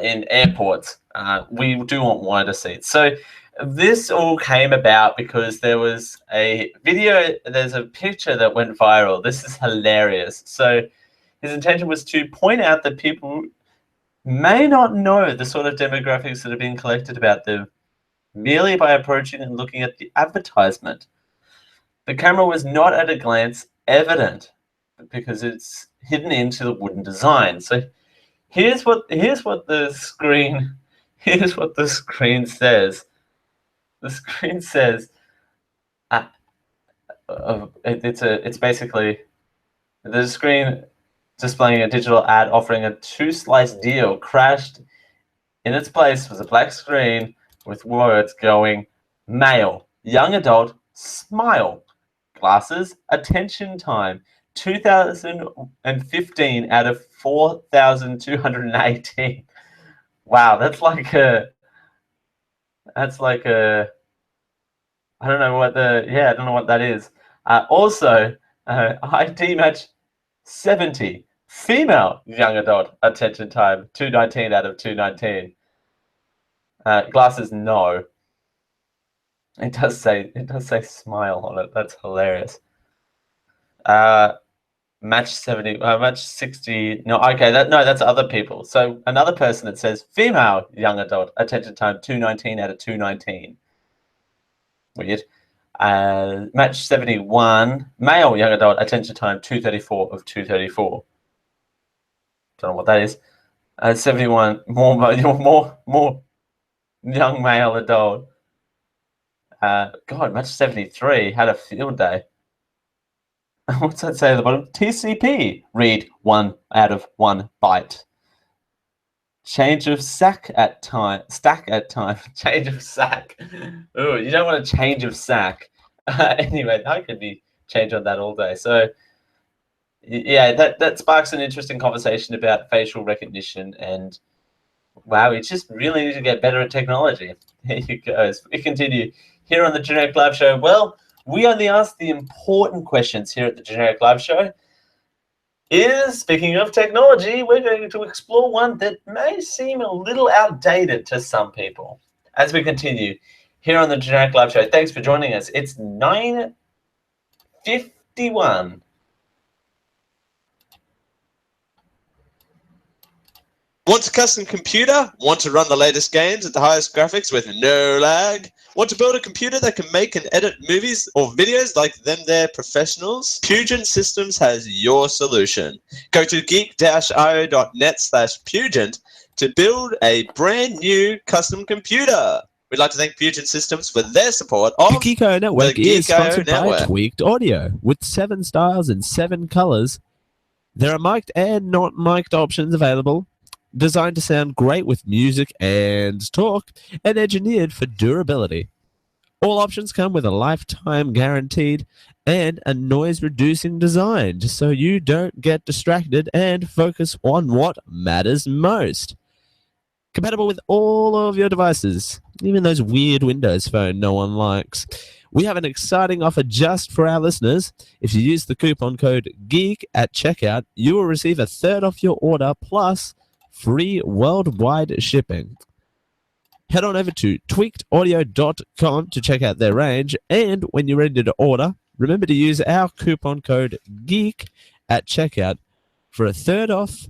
In airports. We do want wider seats. So this all came about because there was a video, there's a picture that went viral. This is hilarious. So His intention was to point out that people may not know the sort of demographics that are being collected about them merely by approaching and looking at the advertisement. The camera was not at a glance evident because it's hidden into the wooden design. So here's what the screen says. The screen says it's basically the screen displaying a digital ad offering a 2-slice deal. Crashed in its place was a black screen with words going male, young adult, smile, glasses, attention time, 2015 out of 4,218. Wow, that's like a I don't know what that is. Also, ID match 70, female, young adult, attention time, 219 out of 219. Glasses, no. It does say smile on it. That's hilarious. Match 70, match 60. No, okay, that's other people. So another person that says female, young adult, attention time, 219 out of 219. Weird. Match 71, male, young adult, attention time, 234 of 234. Don't know what that is. 71, more young male adult. God, match 73 had a field day. What's that say at the bottom? TCP. Read 1 out of 1 byte. Change of stack at time. Change of sack. Ooh, you don't want a change of sack. Anyway, I could be change on that all day. So yeah, that sparks an interesting conversation about facial recognition, and wow, we just really need to get better at technology. Here you go. We continue here on the Generic Live Show. Well, we only ask the important questions here at the Generic Live Show. Speaking of technology, we're going to explore one that may seem a little outdated to some people. As we continue here on the Generic Live Show, thanks for joining us. It's 9:51. Want a custom computer? Want to run the latest games at the highest graphics with no lag? Want to build a computer that can make and edit movies or videos like them they're professionals? Pugent Systems has your solution. Go to geek-io.net/Pugent to build a brand new custom computer. We'd like to thank Pugent Systems for their support of the Geek-io Network is sponsored by Tweaked Audio. With 7 styles and 7 colors, there are mic'd and not mic'd options available. Designed to sound great with music and talk, and engineered for durability. All options come with a lifetime guaranteed and a noise-reducing design, just so you don't get distracted and focus on what matters most. Compatible with all of your devices, even those weird Windows phone no one likes. We have an exciting offer just for our listeners. If you use the coupon code GEEK at checkout, you will receive a third off your order plus free worldwide shipping. Head on over to tweakedaudio.com to check out their range, and when you're ready to order, remember to use our coupon code GEEK at checkout for a third off,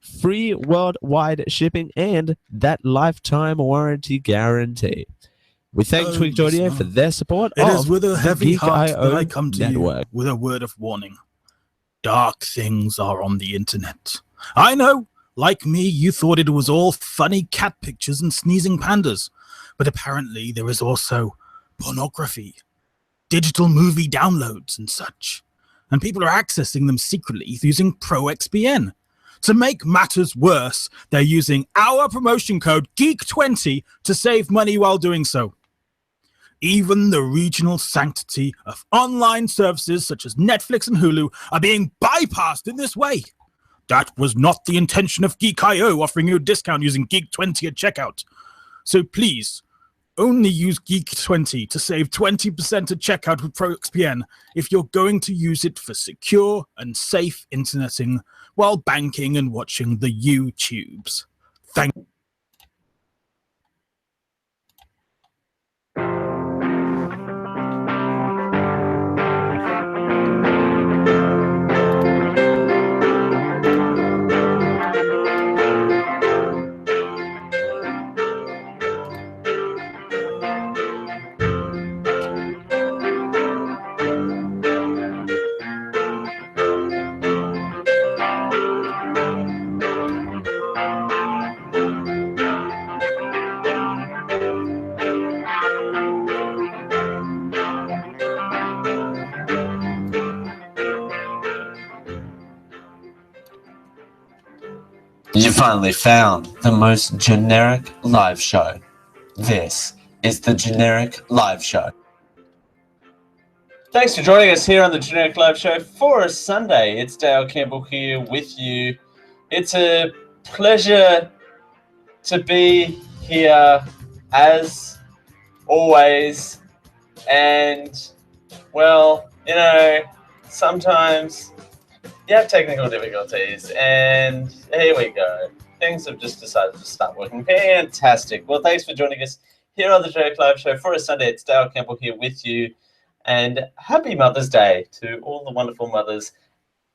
free worldwide shipping, and that lifetime warranty guarantee. We thank Tweaked Audio for their support It of is with a heavy heart that I come to Network. you with a word of warning. Dark things are on the internet. I know. Like me, you thought it was all funny cat pictures and sneezing pandas. But apparently there is also pornography, digital movie downloads and such. And people are accessing them secretly using ProXPN. To make matters worse, they're using our promotion code GEEK20 to save money while doing so. Even the regional sanctity of online services such as Netflix and Hulu are being bypassed in this way. That was not the intention of Geek.io offering you a discount using Geek20 at checkout. So please, only use Geek20 to save 20% at checkout with ProXPN if you're going to use it for secure and safe interneting while banking and watching the YouTubes. Thank you. You finally found the most generic live show. This is the Generic Live Show. Thanks for joining us here on the Generic Live Show for a Sunday. It's Dale Campbell here with you. It's a pleasure to be here as always. And, well, you know, sometimes you have technical difficulties, and here we go. Things have just decided to start working. Fantastic. Well, thanks for joining us here on the Generic Live Show for a Sunday. It's Dale Campbell here with you, and happy Mother's Day to all the wonderful mothers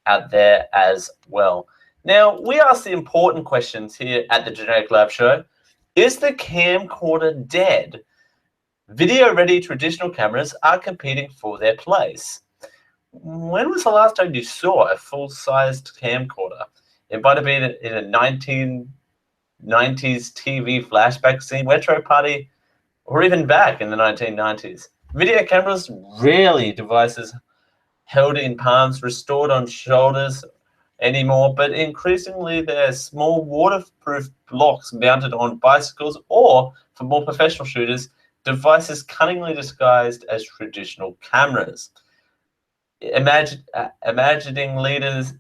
out there as well. Now, we ask the important questions here at the Generic Live Show. Is the camcorder dead? Video-ready traditional cameras are competing for their place. When was the last time you saw a full-sized camcorder? It might have been in a 1990s TV flashback scene, retro party, or even back in the 1990s. Video cameras, rarely devices held in palms, restored on shoulders anymore, but increasingly they're small waterproof blocks mounted on bicycles, or, for more professional shooters, devices cunningly disguised as traditional cameras. Imaging leaders,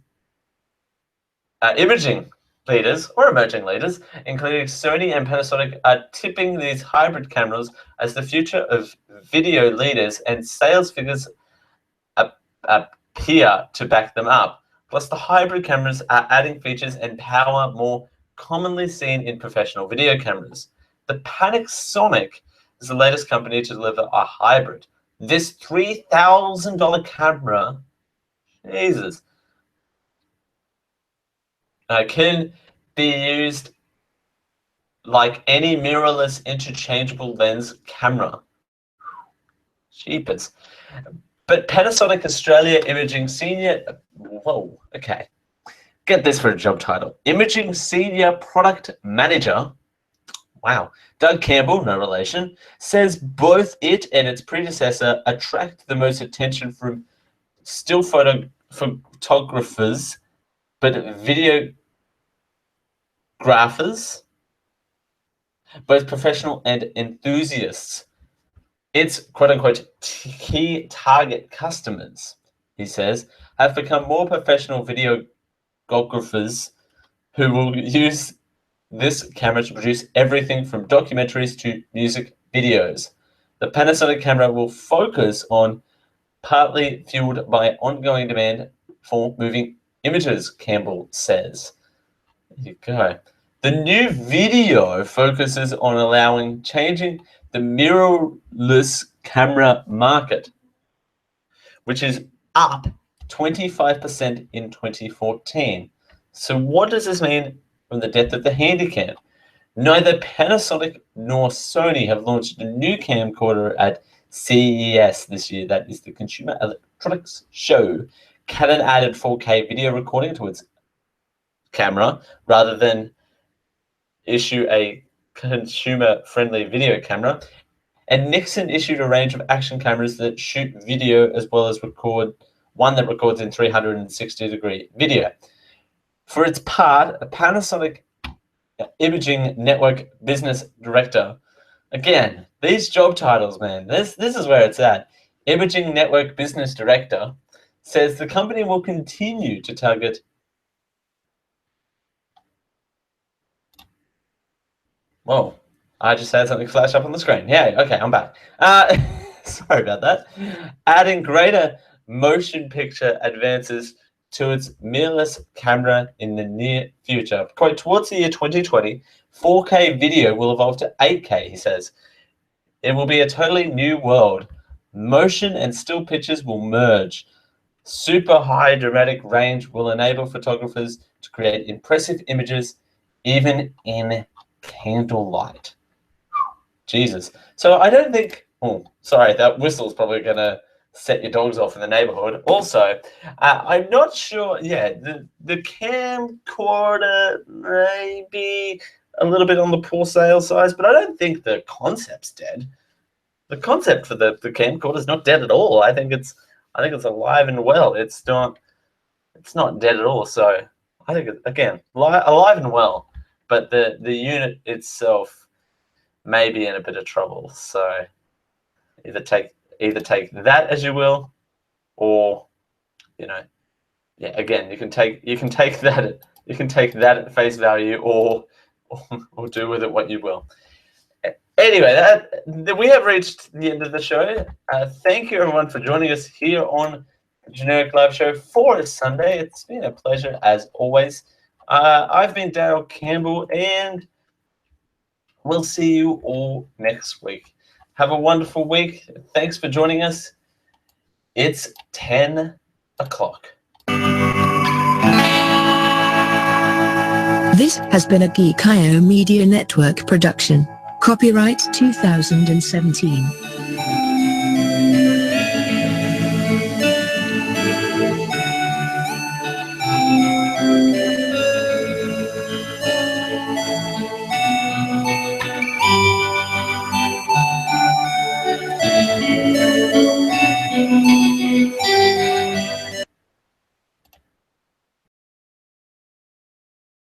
imaging leaders, or emerging leaders, including Sony and Panasonic, are tipping these hybrid cameras as the future of video leaders, and sales figures appear to back them up. Plus, the hybrid cameras are adding features and power more commonly seen in professional video cameras. The Panasonic is the latest company to deliver a hybrid. This $3,000 camera, Jesus, can be used like any mirrorless interchangeable lens camera. Jeepers. But Panasonic Australia Imaging Senior, whoa, okay. Get this for a job title. Imaging Senior Product Manager, wow, Doug Campbell, no relation, says both it and its predecessor attract the most attention from still photographers, but videographers, both professional and enthusiasts. Its quote-unquote key target customers, he says, have become more professional videographers who will use this camera to produce everything from documentaries to music videos. The Panasonic camera will focus on partly fueled by ongoing demand for moving images, Campbell says. There you go. The new video focuses on changing the mirrorless camera market, which is up 25% in 2014. So what does this mean from the death of the Handycam? Neither Panasonic nor Sony have launched a new camcorder at CES this year. That is the Consumer Electronics Show. Canon added 4K video recording to its camera rather than issue a consumer-friendly video camera. And Nixon issued a range of action cameras that shoot video as well as one that records in 360-degree video. For its part, a Panasonic Imaging Network Business Director, again, these job titles, man, this is where it's at. Imaging Network Business Director says the company will continue to target Whoa, I just had something flash up on the screen. Yeah, okay, I'm back. Sorry about that. Adding greater motion picture advances to its mirrorless camera in the near future. Quote, towards the year 2020, 4K video will evolve to 8K, he says. It will be a totally new world. Motion and still pictures will merge. Super high dramatic range will enable photographers to create impressive images even in candlelight. Jesus. So I don't think, oh, sorry, that whistle's probably going to set your dogs off in the neighborhood. Also, I'm not sure, yeah, the camcorder may be a little bit on the poor sale size, but I don't think the concept's dead. The concept for the camcorder is not dead at all. I think it's alive and well. It's not dead at all. So I think again alive and well, but the unit itself may be in a bit of trouble. So either take that as you will, or again, you can take that at face value, or do with it what you will. Anyway, we have reached the end of the show. Thank you everyone for joining us here on the Generic Live Show for a Sunday. It's been a pleasure as always. I've been Daryl Campbell, and we'll see you all next week. Have a wonderful week. Thanks for joining us. It's 10 o'clock. This has been a Geek.io Media Network production. Copyright 2017.